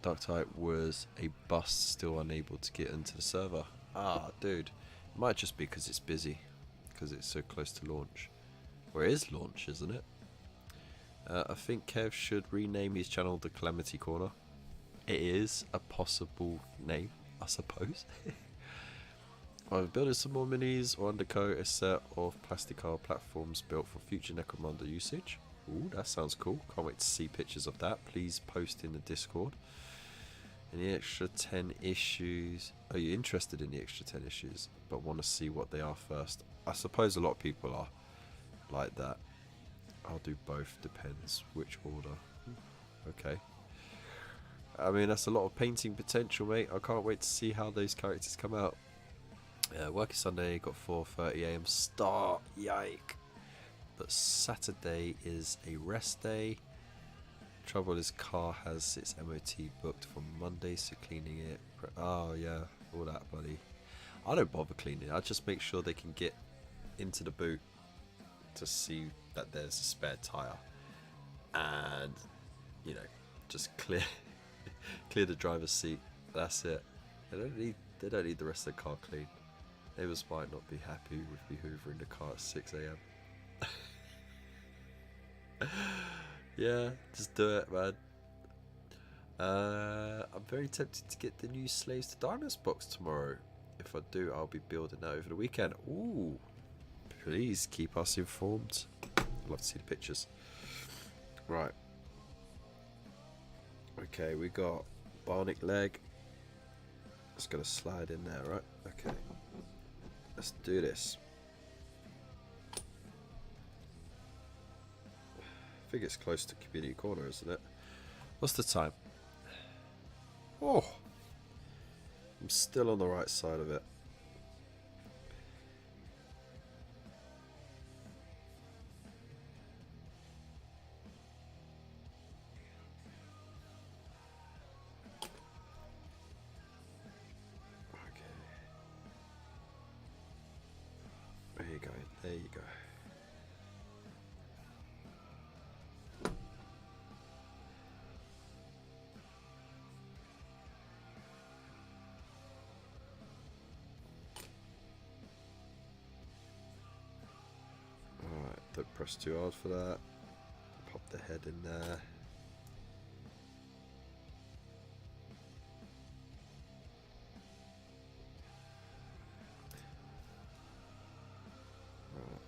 Dark Type was a bust, still unable to get into the server. Ah, dude, it might just be because it's busy, because it's so close to launch. Or it is launch, isn't it? I think Kev should rename his channel the Calamity Corner. It is a possible name, I suppose. I'm building some more minis or undercoat a set of plastic platforms built for future Necromunda usage. Ooh, that sounds cool. Can't wait to see pictures of that. Please post in the Discord. And the extra 10 issues. Are you interested in the extra 10 issues, but want to see what they are first? I suppose a lot of people are like that. I'll do both, depends which order. Okay. I mean, that's a lot of painting potential, mate. I can't wait to see how those characters come out. Working Sunday, got 4:30 AM start. Yike. But Saturday is a rest day. Trouble is, car has its MOT booked for Monday, so cleaning it. Oh yeah, all that, buddy. I don't bother cleaning it. I just make sure they can get into the boot to see that there's a spare tire, and you know, just clear clear the driver's seat. That's it. They don't need the rest of the car clean. Neighbours might not be happy with me hoovering the car at 6 AM. Yeah, just do it, man. I'm very tempted to get the new Slaves to Darkness box tomorrow. If I do, I'll be building that over the weekend. Ooh, please keep us informed. I'd love to see the pictures. Right. Okay, we got bionic leg. It's gonna slide in there, right? Okay. Let's do this. I think it's close to community corner, isn't it? What's the time? Oh, I'm still on the right side of it. Okay. There you go. There you go. Don't press too hard for that. Pop the head in there. Right.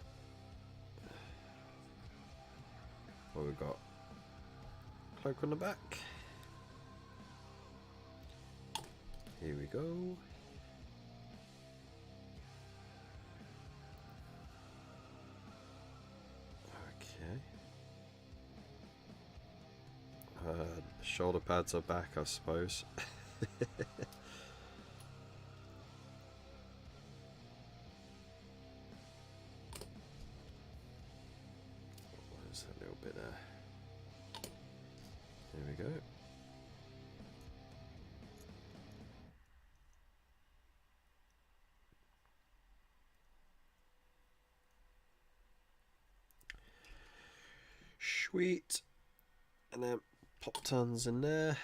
What we got? Cloak on the back. Here we go. Shoulder pads are back, I suppose. There's a little bit there. There we go. Sweet. And then pop tons in there.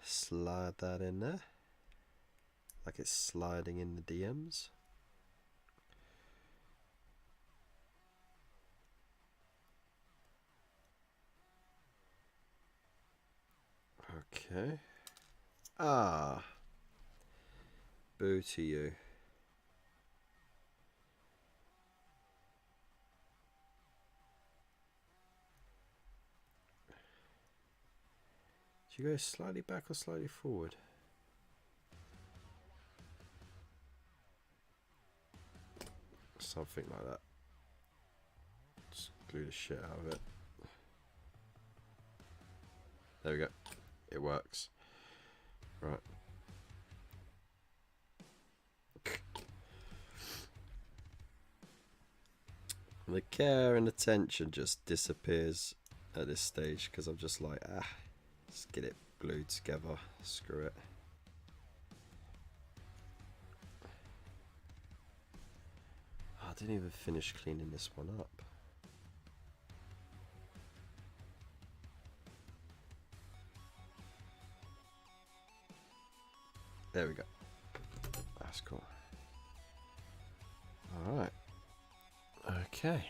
Slide that in there. Like it's sliding in the DMs. Okay. Ah. Boo to you. Do you go slightly back or slightly forward? Something like that. Just glue the shit out of it. There we go. It works. Right. The care and attention just disappears at this stage because I'm just like, let's get it glued together. Screw it. Oh, I didn't even finish cleaning this one up. There we go. That's cool. Alright. Okay.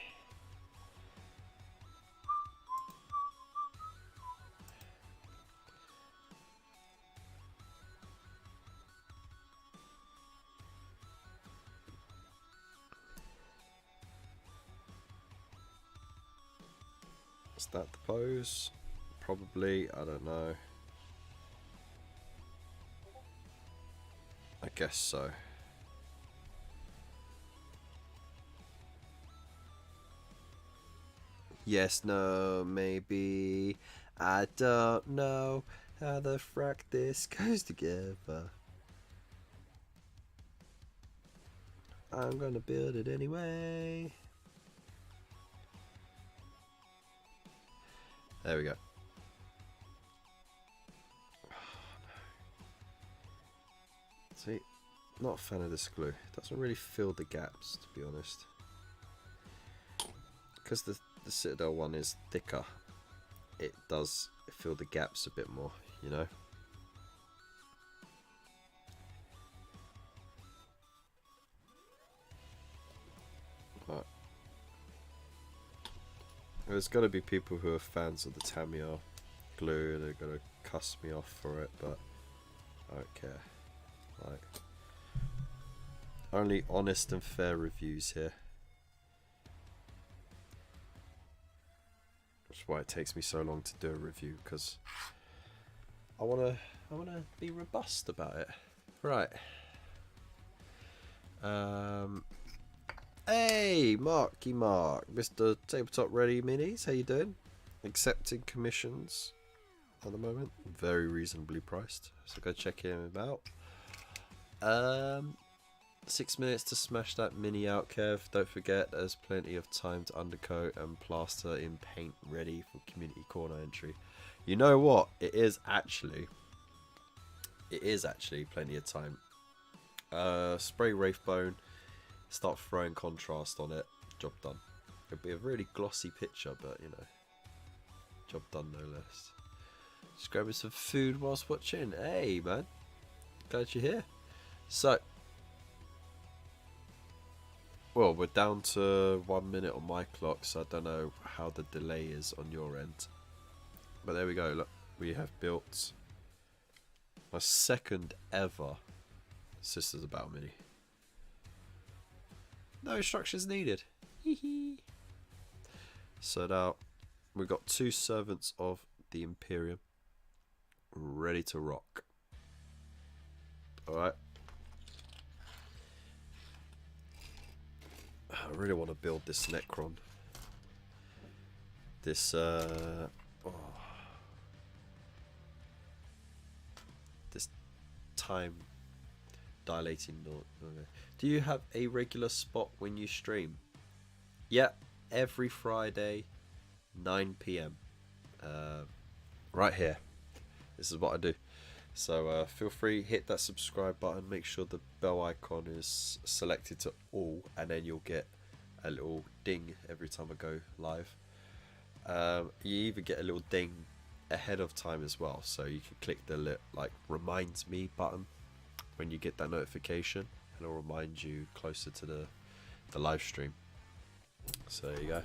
Is that the pose? Probably, I don't know. I guess so. Yes, no, maybe. I don't know how the frack this goes together. I'm gonna build it anyway. There we go. See, not a fan of this glue. It doesn't really fill the gaps, to be honest. Because the Citadel one is thicker, it does fill the gaps a bit more, you know. But there's got to be people who are fans of the Tamiya glue. They're gonna cuss me off for it, but I don't care. Like, only honest and fair reviews here. That's why it takes me so long to do a review, because I wanna be robust about it. Right. Hey, Marky Mark, Mr. Tabletop Ready Minis, how you doing? Accepting commissions at the moment, very reasonably priced. So go check him out. 6 minutes to smash that mini out, Kev. Don't forget, there's plenty of time to undercoat and plaster in paint ready for community corner entry. You know what? It is actually plenty of time. Spray Wraithbone, start throwing contrast on it. Job done. It'll be a really glossy picture, but you know, job done no less. Just grabbing some food whilst watching. Hey man, glad you're here. So, well, we're down to 1 minute on my clock, so I don't know how the delay is on your end. But there we go, look, we have built my second ever Sisters of Battle Mini. No instructions needed. So now, we've got 2 servants of the Imperium ready to rock. Alright. I really want to build this Necron. This, this time dilating. Do you have a regular spot when you stream? Yeah, every Friday, 9 PM. Right here. This is what I do. So feel free, hit that subscribe button, make sure the bell icon is selected to all, and then you'll get a little ding every time I go live. You even get a little ding ahead of time as well, so you can click the like reminds me button when you get that notification, and it'll remind you closer to the live stream. So there you go.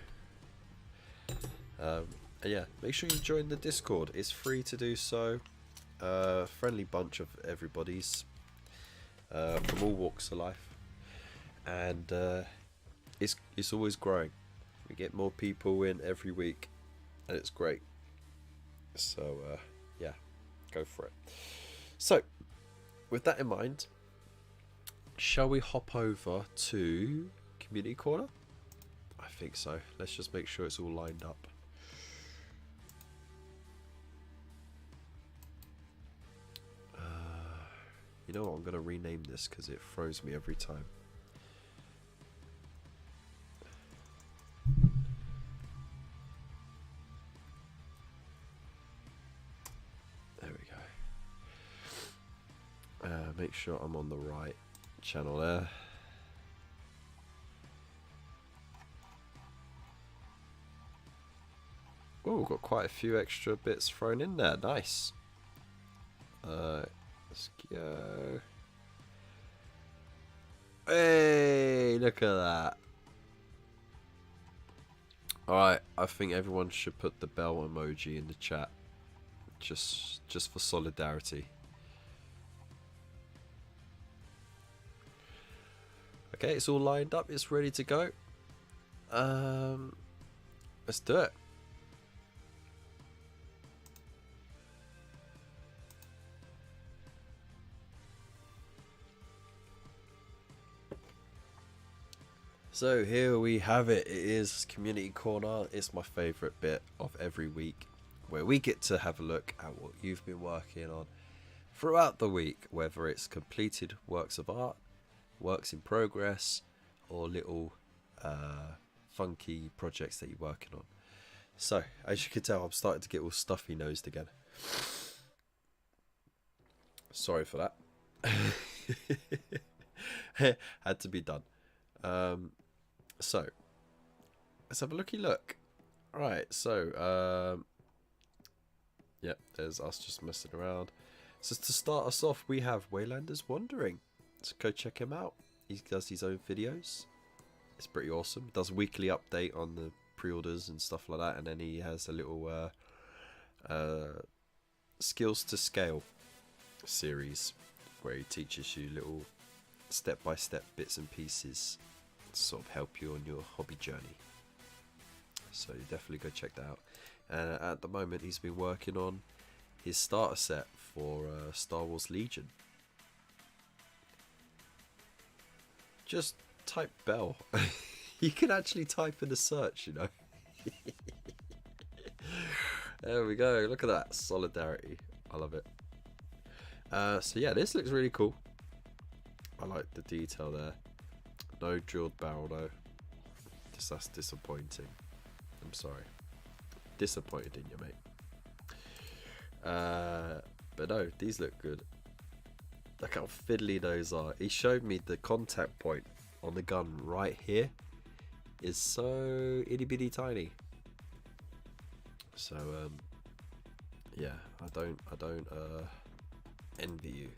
And yeah, make sure you join the Discord. It's free to do so. Friendly bunch of everybody's from all walks of life, and it's always growing. We get more people in every week, and it's great. So yeah, Go for it. So, with that in mind, shall we hop over to Community Corner? I think so. Let's just make sure it's all lined up. You know what? I'm going to rename this because it throws me every time. There we go. Make sure I'm on the right channel there. Oh, we've got quite a few extra bits thrown in there. Nice. Let's go. Hey, look at that. Alright, I think everyone should put the bell emoji in the chat. Just for solidarity. Okay, it's all lined up. It's ready to go. Let's do it. So here we have it. It is Community Corner. It's my favourite bit of every week, where we get to have a look at what you've been working on throughout the week, whether it's completed works of art, works in progress, or little funky projects that you're working on. So, as you can tell, I'm starting to get all stuffy nosed again. Sorry for that. Had to be done. So, let's have a looky look. Alright, so, yep, there's us just messing around. So to start us off, we have Waylander's Wandering. So go check him out. He does his own videos. It's pretty awesome. Does a weekly update on the pre-orders and stuff like that. And then he has a little skills to scale series where he teaches you little step-by-step bits and pieces to sort of help you on your hobby journey. So you definitely go check that out. And at the moment he's been working on his starter set for Star Wars Legion. Just type Bell. You can actually type in the search, you know. There we go. Look at that solidarity. I love it. So yeah, this looks really cool. I like the detail there. No drilled barrel though. Just that's disappointing. I'm sorry. Disappointed in you, mate. But no, these look good. Look how fiddly those are. He showed me the contact point on the gun right here is so itty bitty tiny. So yeah, I don't envy you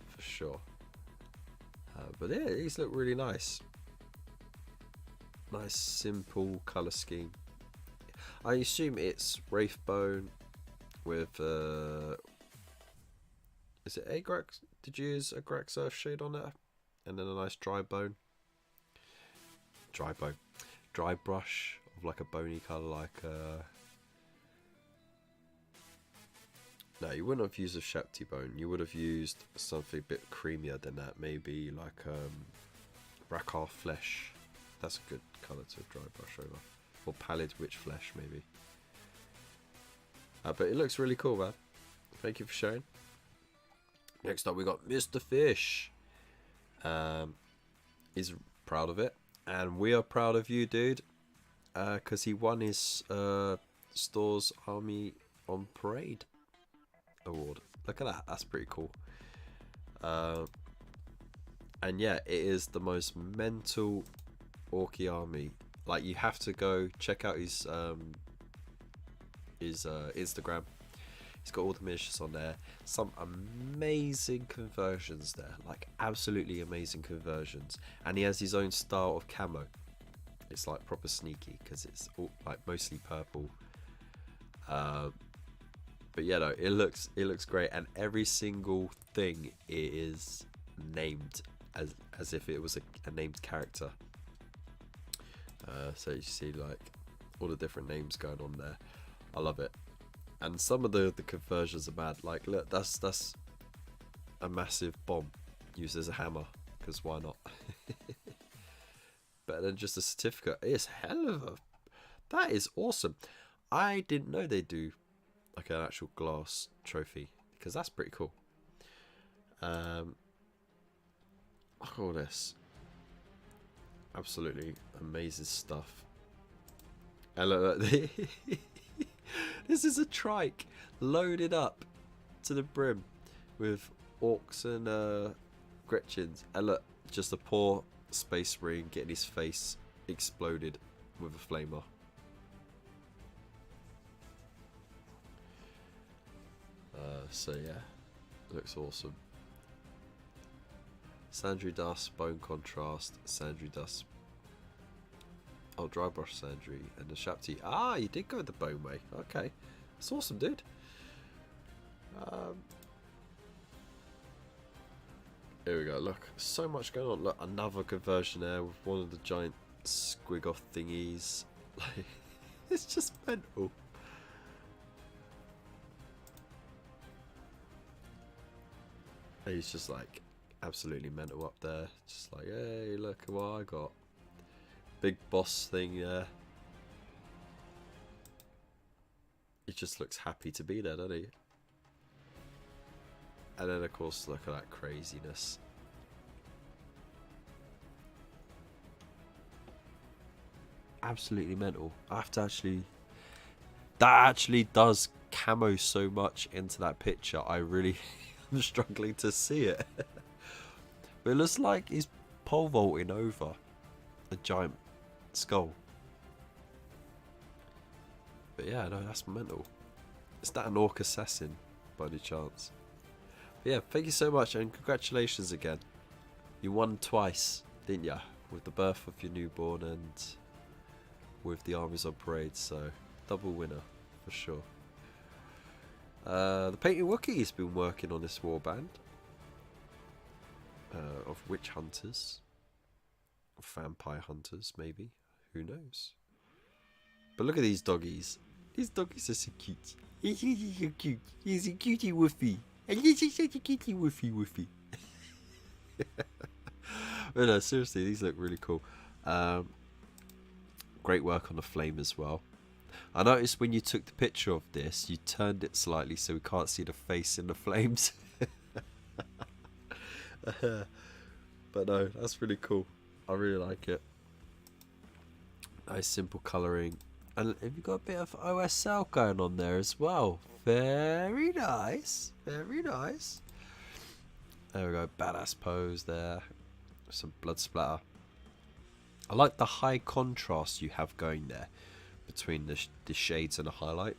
for sure. But yeah, these look really nice. Nice simple colour scheme. I assume it's Wraithbone with is it Agrax? Did you use Agrax Earthshade on that? And then a nice dry brush of like a bony colour, like no, you wouldn't have used a Shapti bone. You would have used something a bit creamier than that, maybe like Rakar flesh. That's a good colour to dry brush over. Or pallid witch flesh, maybe. But it looks really cool, man. Thank you for sharing. Next up, we got Mr. Fish. He's proud of it, and we are proud of you, dude. Because he won his Store's Army on Parade award. Look at that. That's pretty cool. And yeah, it is the most mental Orky army. Like, you have to go check out his Instagram. He's got all the miniatures on there. Some amazing conversions there, like absolutely amazing conversions. And he has his own style of camo. It's like proper sneaky because it's all, like mostly purple. But yeah, no, it looks great, and every single thing is named as if it was a named character. So you see like all the different names going on there. I love it. And some of the conversions are bad. Like, look, that's a massive bomb used as a hammer, because why not? Better than just a certificate. It's hell of a... That is awesome. I didn't know they do like an actual glass trophy, because that's pretty cool. Look at all this. Absolutely amazing stuff. And look, this is a trike loaded up to the brim with orcs and Gretchens. And look, just a poor space marine getting his face exploded with a flamer. So yeah, looks awesome. Sandry dust, bone contrast, sandry dust. Oh, dry brush sandry and the Shapti. Ah, you did go the bone way. Okay, that's awesome, dude. Here we go. Look, so much going on. Look, another conversion there with one of the giant squig off thingies. Like, it's just mental. He's just like absolutely mental up there. Just like, hey, look at what I got. Big boss thing, yeah. He just looks happy to be there, doesn't he? And then, of course, look at that craziness. Absolutely mental. I have to actually... That actually does camo so much into that picture. I really... I'm struggling to see it. But it looks like he's pole vaulting over a giant skull. But yeah, no, that's mental. Is that an orc assassin by any chance? But yeah, thank you so much and congratulations again. You won twice, didn't ya? With the birth of your newborn and with the armies on parade, so double winner for sure. The Painted Wookiee has been working on this warband of witch hunters, vampire hunters, maybe. Who knows? But look at these doggies. These doggies are so cute. He's so cute. He's a cutie woofy. And he's such a cutie woofy woofy. But no, seriously, these look really cool. Great work on the flame as well. I noticed when you took the picture of this, you turned it slightly so we can't see the face in the flames. But no, that's really cool. I really like it. Nice simple colouring. And have you got a bit of OSL going on there as well? Very nice. Very nice. There we go. Badass pose there. Some blood splatter. I like the high contrast you have going there between the shades and the highlight.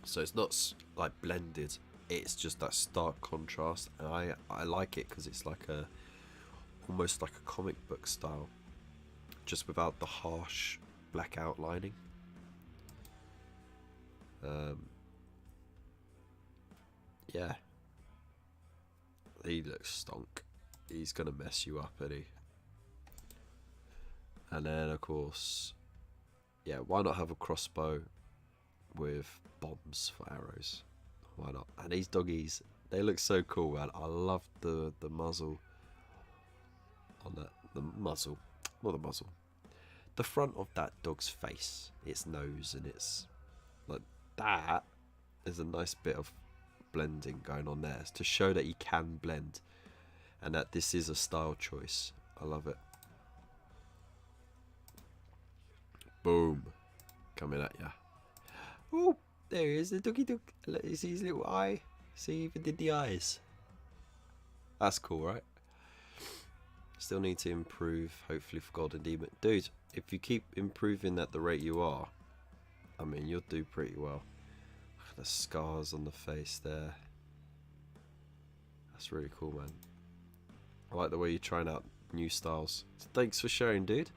So it's not like blended. It's just that stark contrast. And I like it because it's like a almost like a comic book style. Just without the harsh black outlining. Yeah. He looks stonk. He's gonna mess you up, isn't he? And then of course, yeah, why not have a crossbow with bombs for arrows? Why not? And these doggies, they look so cool, man. I love the muzzle on that. The muzzle, not the muzzle. The front of that dog's face, its nose, and its like that is a nice bit of blending going on there to show that you can blend and that this is a style choice. I love it. Boom, coming at ya. Oh, there he is, the doggy dog. You see his little eye? See, even did the eyes. That's cool, right? Still need to improve, hopefully, for Golden Demon. Dude, if you keep improving at the rate you are, I mean, you'll do pretty well. Look at the scars on the face there. That's really cool, man. I like the way you're trying out new styles. So thanks for sharing, dude.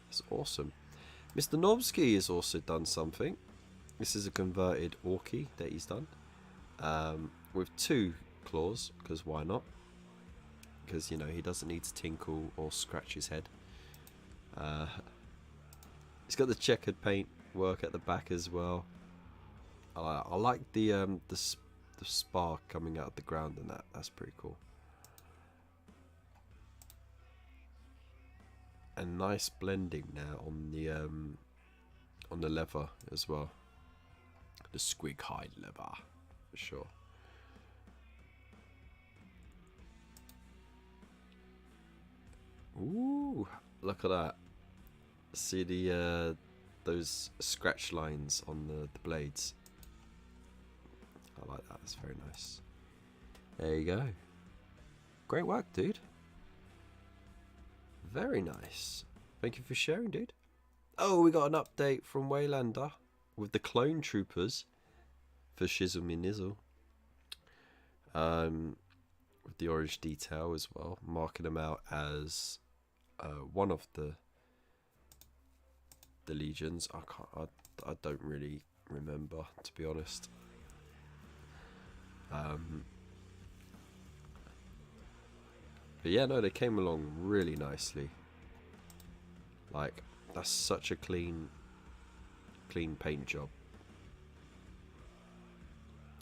That's awesome. Mr. Nobsky has also done something. This is a converted Orky that he's done. With 2 claws, because why not? Because, you know, he doesn't need to tinkle or scratch his head. He's got the checkered paint work at the back as well. I like the spark coming out of the ground and that's pretty cool. And nice blending now on the leather as well. The squig hide leather for sure. Ooh, look at that. See the those scratch lines on the blades. I like that. That's very nice. There you go. Great work, dude. Very nice. Thank you for sharing, dude. Oh, we got an update from Waylander with the clone troopers for Shizzle Me Nizzle. With the orange detail as well, marking them out as one of the legions. I don't really remember, to be honest. But yeah, no, they came along really nicely. Like, that's such a clean paint job.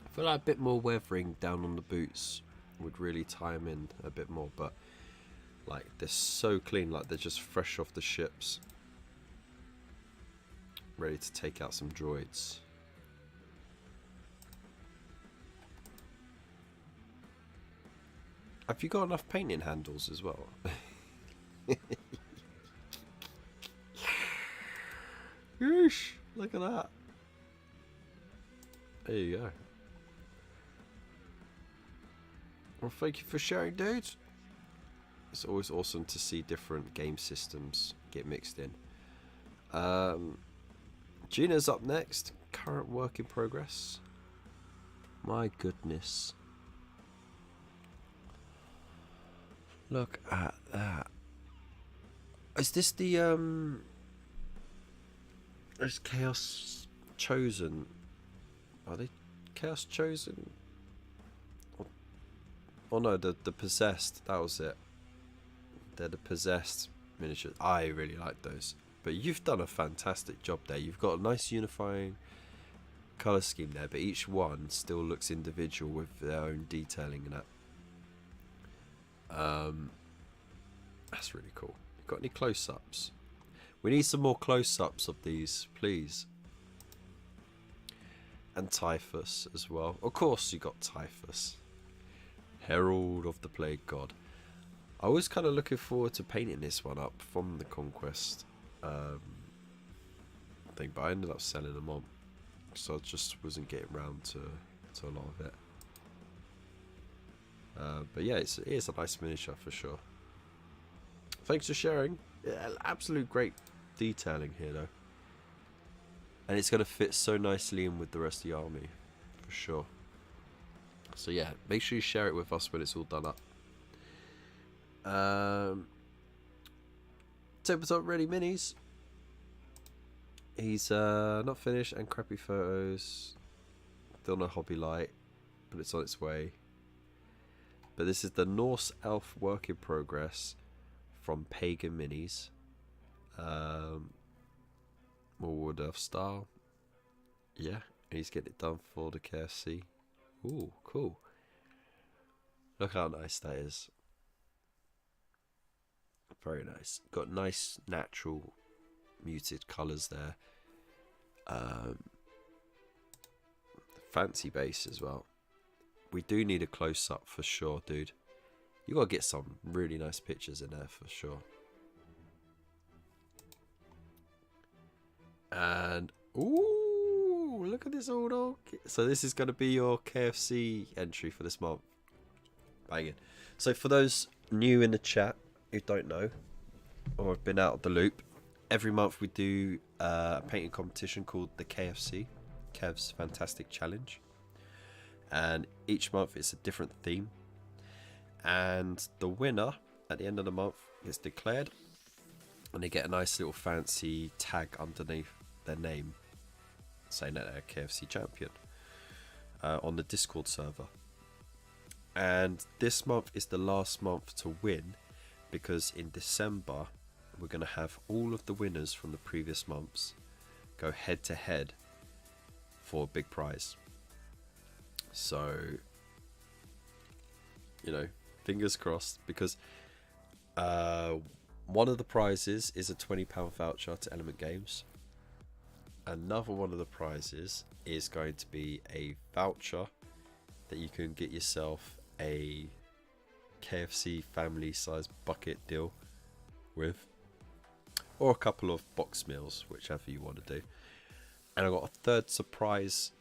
I feel like a bit more weathering down on the boots would really tie them in a bit more, but like they're so clean, like they're just fresh off the ships, ready to take out some droids. Have you got enough painting handles as well? Yeesh, look at that. There you go. Well, thank you for sharing, dude. It's always awesome to see different game systems get mixed in. Gina's up next. Current work in progress. My goodness. Look at that. Is this the is Chaos Chosen? Are they Chaos Chosen? Oh no, the Possessed, that was it. They're the Possessed miniatures. I really like those. But you've done a fantastic job there. You've got a nice unifying colour scheme there, but each one still looks individual with their own detailing and that. That's really cool. Got any close-ups? We need some more close-ups of these, please. And Typhus as well. Of course you got Typhus. Herald of the Plague God. I was kind of looking forward to painting this one up from the Conquest thing, but I ended up selling them on. So I just wasn't getting round to a lot of it. But yeah, it is a nice miniature for sure. Thanks for sharing. Yeah, absolute great detailing here though. And it's going to fit so nicely in with the rest of the army, for sure. So yeah, make sure you share it with us when it's all done up. Tabletop Ready Minis. He's not finished and crappy photos. Still no hobby light, but it's on its way. But this is the Norse Elf work in progress from Pagan Minis. More Wood Elf style. Yeah, he's getting it done for the KFC. Ooh, cool. Look how nice that is. Very nice. Got nice natural muted colours there. Fancy base as well. We do need a close-up for sure, dude. You gotta get some really nice pictures in there for sure. And ooh, look at this old dog. So this is gonna be your KFC entry for this month. Banging. So for those new in the chat who don't know or have been out of the loop, every month we do a painting competition called the KFC, Kev's Fantastic Challenge. And each month it's a different theme. And the winner at the end of the month is declared. And they get a nice little fancy tag underneath their name saying that they're a KFC champion on the Discord server. And this month is the last month to win, because in December we're going to have all of the winners from the previous months go head to head for a big prize. So, you know, fingers crossed, because one of the prizes is a £20 voucher to Element Games. Another one of the prizes is going to be a voucher that you can get yourself a KFC family size bucket deal with, or a couple of box meals, whichever you want to do. And I got a third surprise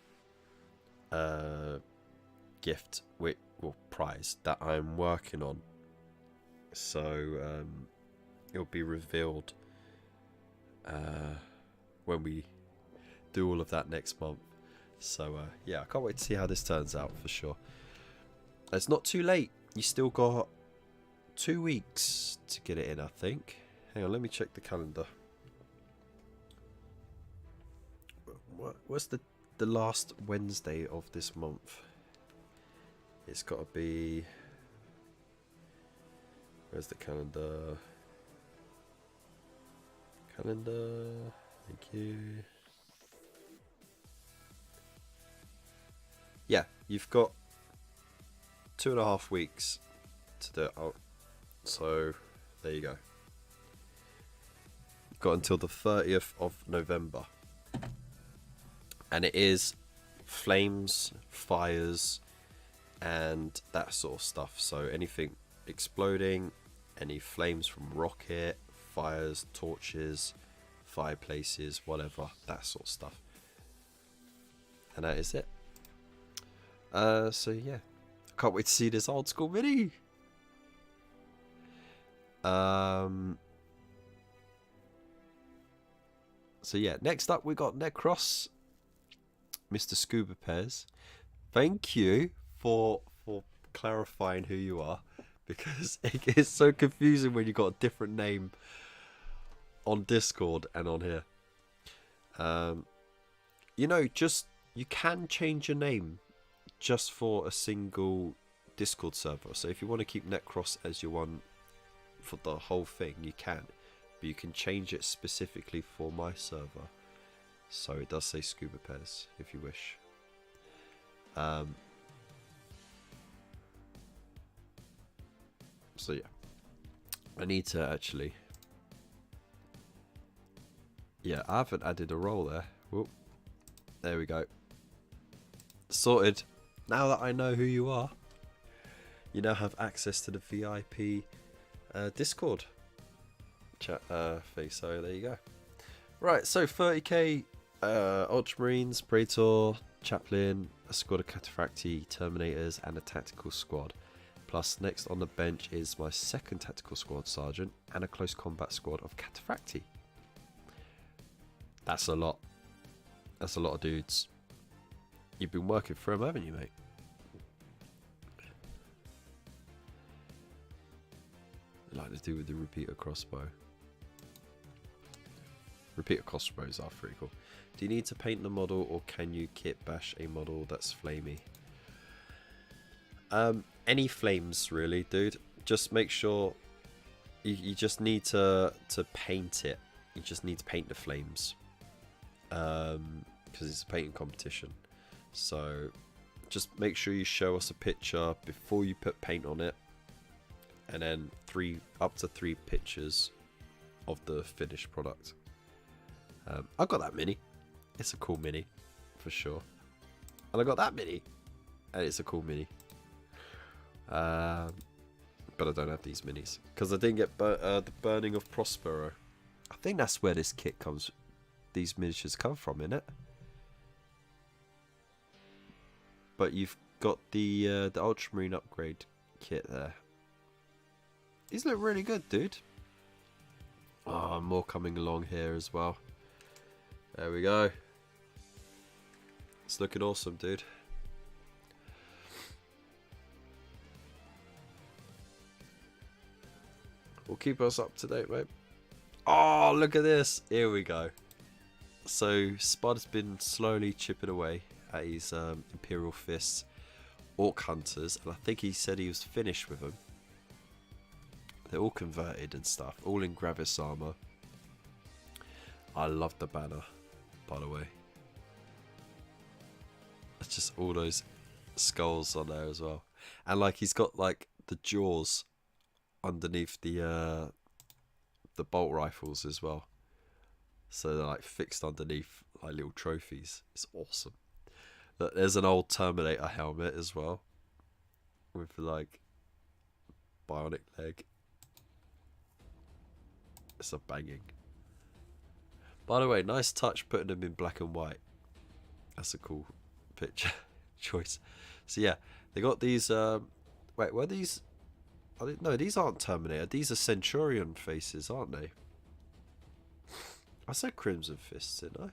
gift, prize that I'm working on. So it'll be revealed when we do all of that next month. So yeah, I can't wait to see how this turns out for sure. It's not too late. You still got 2 weeks to get it in, I think. Hang on, let me check the calendar. What's the last Wednesday of this month? It's got to be... Where's the calendar? Calendar. Thank you. Yeah, you've got 2.5 weeks to do it out. So, there you go. You've got until the 30th of November. And it is flames, fires, and that sort of stuff. So anything exploding, any flames from rocket, fires, torches, fireplaces, whatever, that sort of stuff. And that is it. So yeah, I can't wait to see this old school mini. So yeah, next up we got Necros, Mr. Scuba Pairs. Thank you for clarifying who you are, because it is so confusing when you got a different name on Discord and on here. You know, you can change your name just for a single Discord server. So if you want to keep Necros as your one for the whole thing, you can, but you can change it specifically for my server. So it does say Scuba Pairs if you wish. So yeah, I need to actually... Yeah, I haven't added a role there. Whoop. There we go. Sorted. Now that I know who you are, you now have access to the VIP Discord chat thing. So there you go. Right, so 30k Ultramarines, Praetor, Chaplain, a squad of Cataphracti, Terminators, and a tactical squad. Plus, next on the bench is my second tactical squad sergeant and a close combat squad of Cataphracti. That's a lot. That's a lot of dudes. You've been working for him, haven't you, mate? Like to do with the repeater crossbow. Repeater crossbows are pretty cool. Do you need to paint the model, or can you kit bash a model that's flamey? Any flames really, dude. Just make sure you just need to paint it. You just need to paint the flames, because it's a painting competition. So just make sure you show us a picture before you put paint on it, and then up to 3 pictures of the finished product. I got that mini. It's a cool mini for sure. And I got that mini, and it's a cool mini. But I don't have these minis because I didn't get the Burning of Prospero. I think that's where this kit comes. These miniatures come from, innit? But you've got the Ultramarine upgrade kit there. These look really good, dude. Oh, more coming along here as well. There we go. It's looking awesome, dude. We'll keep us up to date, mate. Oh, look at this. Here we go. So, Spud's been slowly chipping away at his Imperial Fists Orc Hunters, and I think he said he was finished with them. They're all converted and stuff, all in Gravis armor. I love the banner, by the way. It's just all those skulls on there as well, and like he's got like the jaws underneath the bolt rifles as well, so they're like fixed underneath like little trophies. It's awesome. Look, there's an old Terminator helmet as well with like bionic leg. It's a banging. By the way, nice touch putting them in black and white. That's a cool picture choice. So yeah, they got these. Wait, were these? No, these aren't Terminator. These are Centurion faces, aren't they? I said Crimson Fists, didn't I?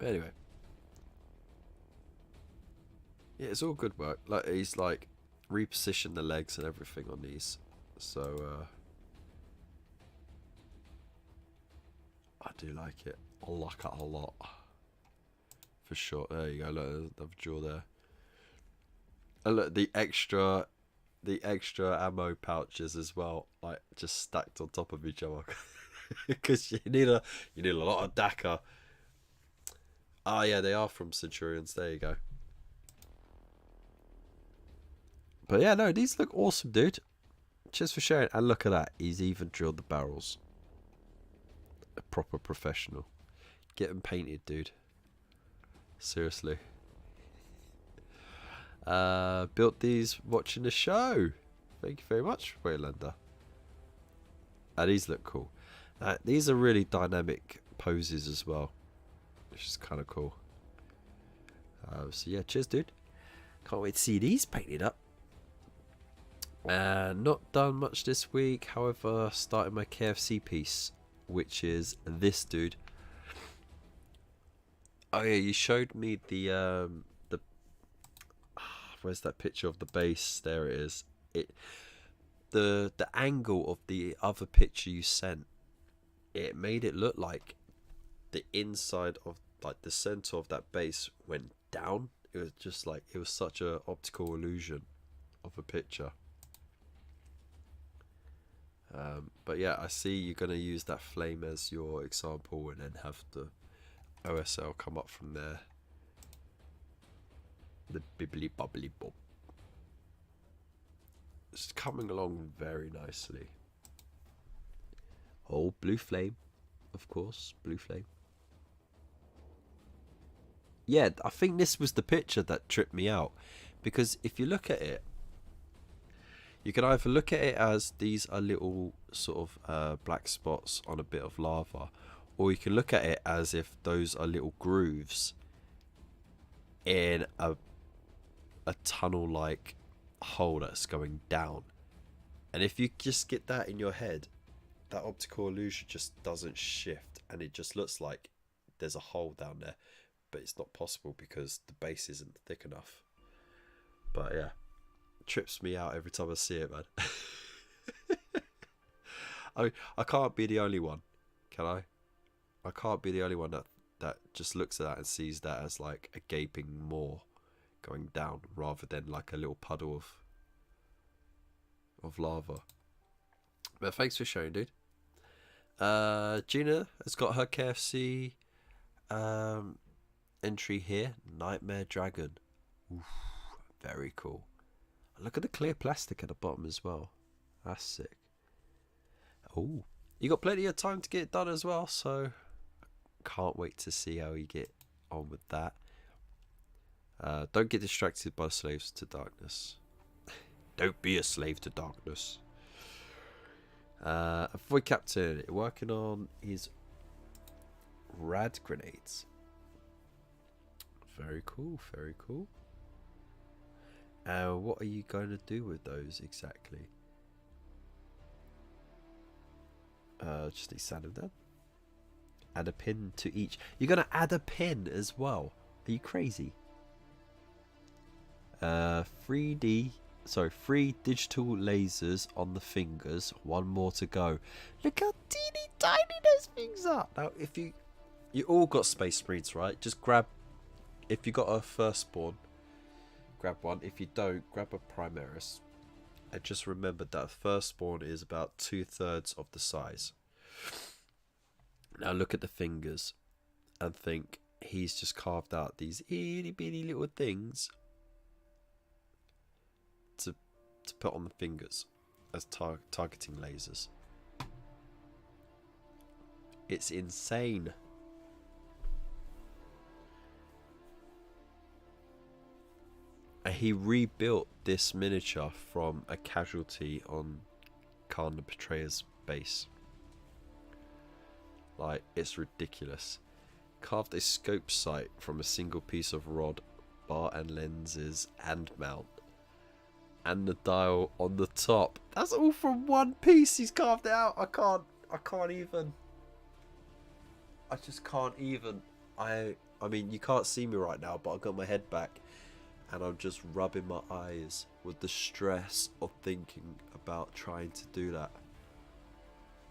Anyway, yeah, it's all good work. Like he's like repositioned the legs and everything on these, so I do like it. I like it a lot, for sure. There you go. Look, another jaw there. And look, the extra ammo pouches as well, like just stacked on top of each other, because you need a lot of DACA. Ah, yeah, they are from Centurions. There you go. But yeah, no, these look awesome, dude. Cheers for sharing. And look at that, he's even drilled the barrels. A proper professional. Get them painted, dude. Seriously. Built these watching the show. Thank you very much, Waylander. These look cool. These are really dynamic poses as well, which is kind of cool. So yeah, cheers, dude. Can't wait to see these painted up. Not done much this week. However, started my KFC piece, which is this dude. Oh yeah, you showed me the where's that picture of the base? There it is. The angle of the other picture you sent, it made it look like the inside of like the center of that base went down. It was just like, it was such a optical illusion of a picture. But yeah, I see you're going to use that flame as your example and then have the OSL come up from there. The bibbly bubbly bob. It's coming along very nicely. Oh, blue flame, of course, blue flame. Yeah, I think this was the picture that tripped me out, because if you look at it, you can either look at it as these are little sort of black spots on a bit of lava, or you can look at it as if those are little grooves in a tunnel-like hole that's going down. And if you just get that in your head, that optical illusion just doesn't shift, and it just looks like there's a hole down there, but it's not possible because the base isn't thick enough. But yeah, trips me out every time I see it, man. I mean, I can't be the only one, can I? I can't be the only one that just looks at that and sees that as like a gaping maw going down, rather than like a little puddle of lava. But thanks for sharing, dude. Gina has got her KFC entry here. Nightmare Dragon. Oof, very cool. Look at the clear plastic at the bottom as well. That's sick. Oh, you got plenty of time to get it done as well, so can't wait to see how you get on with that. Don't get distracted by slaves to darkness. Don't be a slave to darkness. Void Captain working on his rad grenades. Very cool, very cool. What are you going to do with those exactly? Just sand them down. Add a pin to each. You're going to add a pin as well. Are you crazy? 3 digital lasers on the fingers. One more to go. Look how teeny tiny those things are. Now, if you all got Space Marines, right? Just grab, if you got a firstborn, grab one. If you don't, grab a Primaris. And just remember that a firstborn is about 2/3 of the size. Now look at the fingers and think he's just carved out these itty bitty little things to put on the fingers as targeting lasers. It's insane. And he rebuilt this miniature from a casualty on Khan the Betrayer's base. Like, it's ridiculous. Carved a scope sight from a single piece of rod, bar and lenses and mount. And the dial on the top. That's all from one piece. He's carved it out. I can't even. I just can't even. I mean, you can't see me right now, but I've got my head back and I'm just rubbing my eyes with the stress of thinking about trying to do that.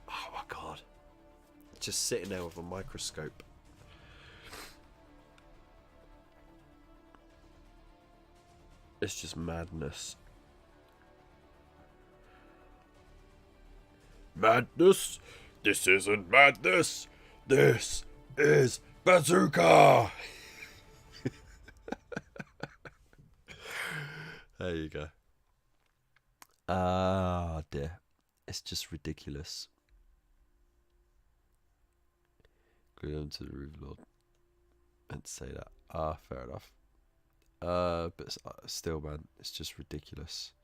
Oh my god. Just sitting there with a microscope. It's just madness. Madness? This isn't madness. This is bazooka. There you go. Ah, dear. It's just ridiculous. Glue them to the roof, Lord. Meant to say that. Ah, fair enough. But still, man, it's just ridiculous.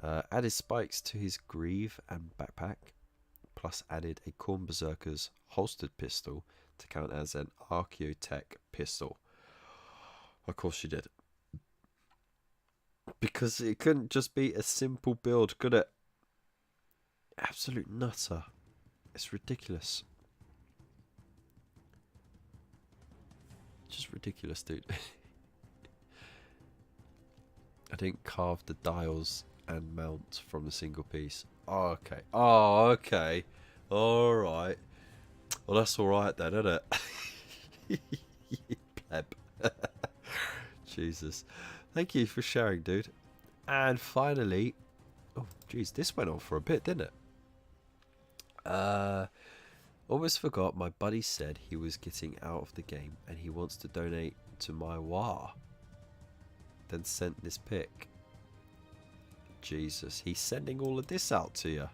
Added spikes to his greave and backpack, plus added a Corn Berserker's holstered pistol to count as an Archaeotech pistol. Of course you did. Because it couldn't just be a simple build, could it? Absolute nutter. It's ridiculous. Just ridiculous, dude. I didn't carve the dials and mount from a single piece. Oh, okay. Oh, okay. Alright. Well, that's alright then, isn't it? Pleb. Jesus. Thank you for sharing, dude. And finally... Oh, jeez. This went on for a bit, didn't it? Almost forgot my buddy said he was getting out of the game and he wants to donate to my WA. Then sent this pic. Jesus, he's sending all of this out to you.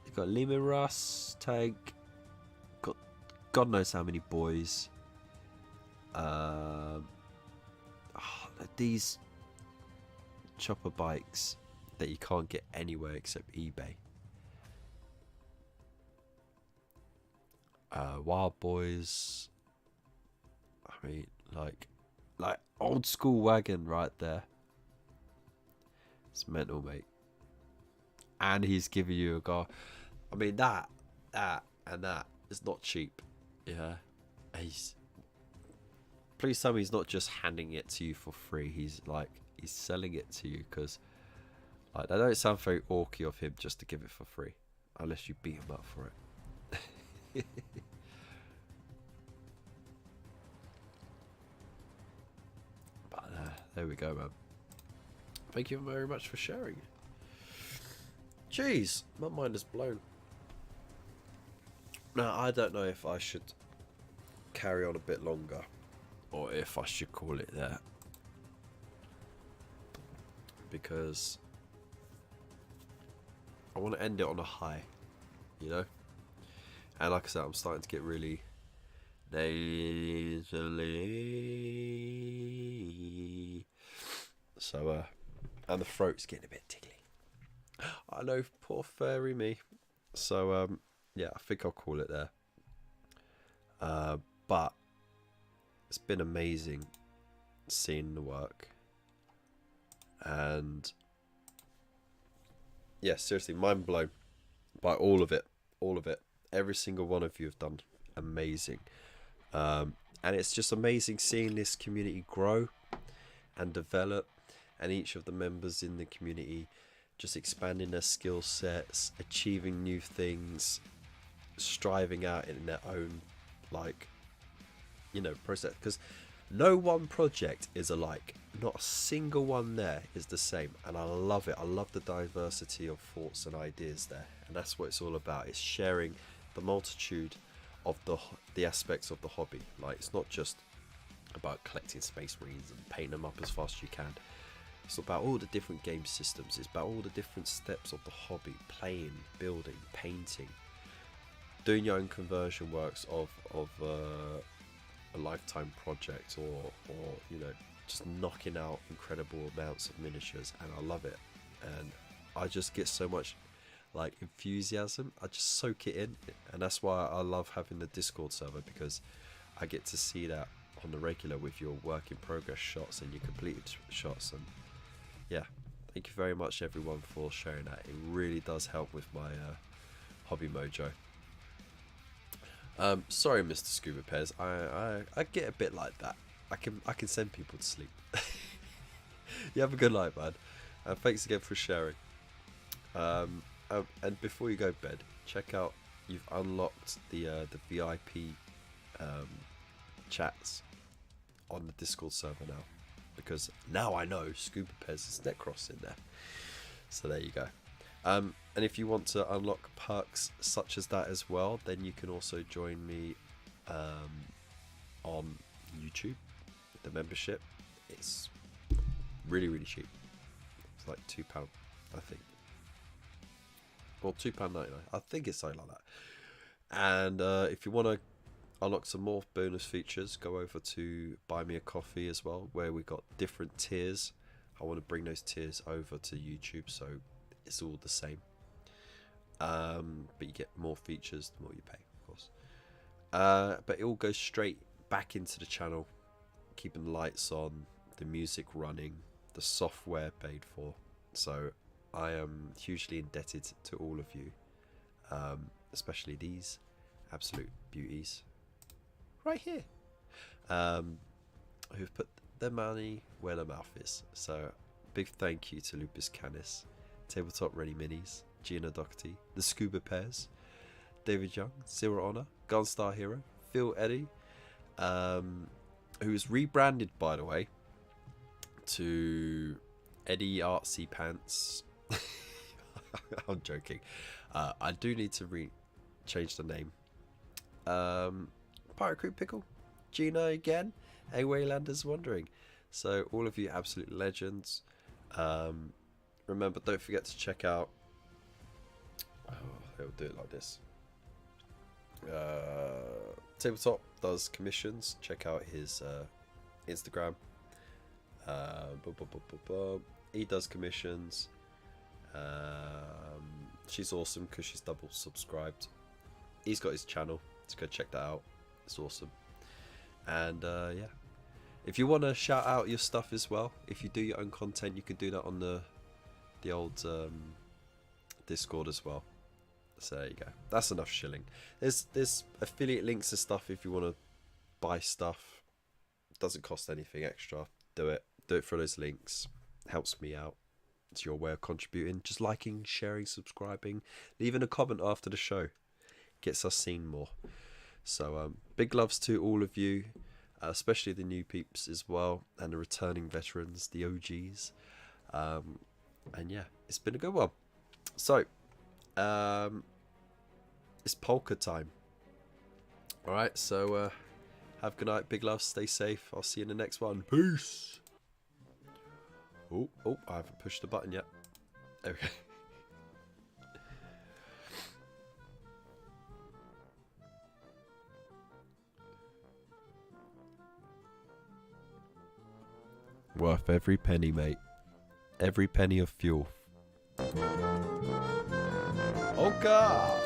You've got Lima Russ, Tank, got God knows how many boys. These chopper bikes that you can't get anywhere except eBay. Wild Boys. I mean, like old school wagon right there. It's mental, mate. And he's giving you a car. I mean, that and that is not cheap. Yeah. Please tell me he's not just handing it to you for free. He's selling it to you, because like, that don't sound very orky of him just to give it for free, unless you beat him up for it. But there we go, man. Thank you very much for sharing. Jeez, my mind is blown. Now, I don't know if I should carry on a bit longer or if I should call it there, because I want to end it on a high, you know? And like I said, I'm starting to get really nasally. So, and the throat's getting a bit tickly. I know, poor furry me. So, yeah, I think I'll call it there. But it's been amazing seeing the work. And yeah, seriously, mind blown by all of it. All of it. Every single one of you have done amazing. And it's just amazing seeing this community grow and develop, and each of the members in the community just expanding their skill sets, achieving new things, striving out in their own, like, you know, process. Because No one project is alike. Not a single one there is the same, and I love it. I love the diversity of thoughts and ideas there, and that's what it's all about. It's sharing the multitude of the aspects of the hobby. Like, it's not just about collecting space marines and painting them up as fast as you can. It's about all the different game systems. It's about all the different steps of the hobby: playing, building, painting, doing your own conversion works of a lifetime project, or you know, just knocking out incredible amounts of miniatures. And I love it, and I just get so much like enthusiasm. I just soak it in, and that's why I love having the Discord server, because I get to see that on the regular with your work in progress shots and your completed shots. And yeah, thank you very much everyone for sharing that. It really does help with my hobby mojo. Sorry, Mr. Scuba Pez. I get a bit like that. I can send people to sleep. You have a good night, man. Thanks again for sharing. And before you go to bed, check out, you've unlocked the VIP chats on the Discord server now, because now I know Scuba Pez is Necros in there. So there you go. And if you want to unlock perks such as that as well, then you can also join me on YouTube. The membership, it's really cheap. It's like £2, I think, or £2.99. I think it's something like that. And if you want to unlock some more bonus features, go over to Buy Me a Coffee as well, where we got different tiers. I want to bring those tiers over to YouTube, so it's all the same, but you get more features the more you pay, of course. But it all goes straight back into the channel, keeping the lights on, the music running, the software paid for. So I am hugely indebted to all of you, especially these absolute beauties right here, who've put their money where their mouth is. So big thank you to Lupus Canis, Tabletop Ready Minis, Gina Doherty, the Scuba Pairs, David Young, Zero Honor, Gunstar Hero, Phil Eddy, who is rebranded, by the way, to Eddie Artsy Pants. I'm joking. I do need to change the name. Pirate Crew Pickle, Gina again, A Waylanders Wandering. So all of you absolute legends. Remember, don't forget to check out. Oh, they'll do it like this. Tabletop does commissions. Check out his Instagram. He does commissions. She's awesome because she's double subscribed. He's got his channel, so go check that out. It's awesome. And yeah, if you want to shout out your stuff as well, if you do your own content, you can do that on the old Discord as well. So there you go. That's enough shilling. There's affiliate links and stuff if you want to buy stuff. Doesn't cost anything extra. Do it for those links. Helps me out. It's your way of contributing. Just liking, sharing, subscribing, leaving a comment after the show gets us seen more. So big loves to all of you, especially the new peeps as well, and the returning veterans, the OGs. And yeah, it's been a good one. So it's polka time. Alright, so have a good night, big love, stay safe. I'll see you in the next one. Peace. Oh, I haven't pushed the button yet. There we go. Worth every penny, mate. Every penny of fuel. Oh God!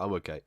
I'm okay.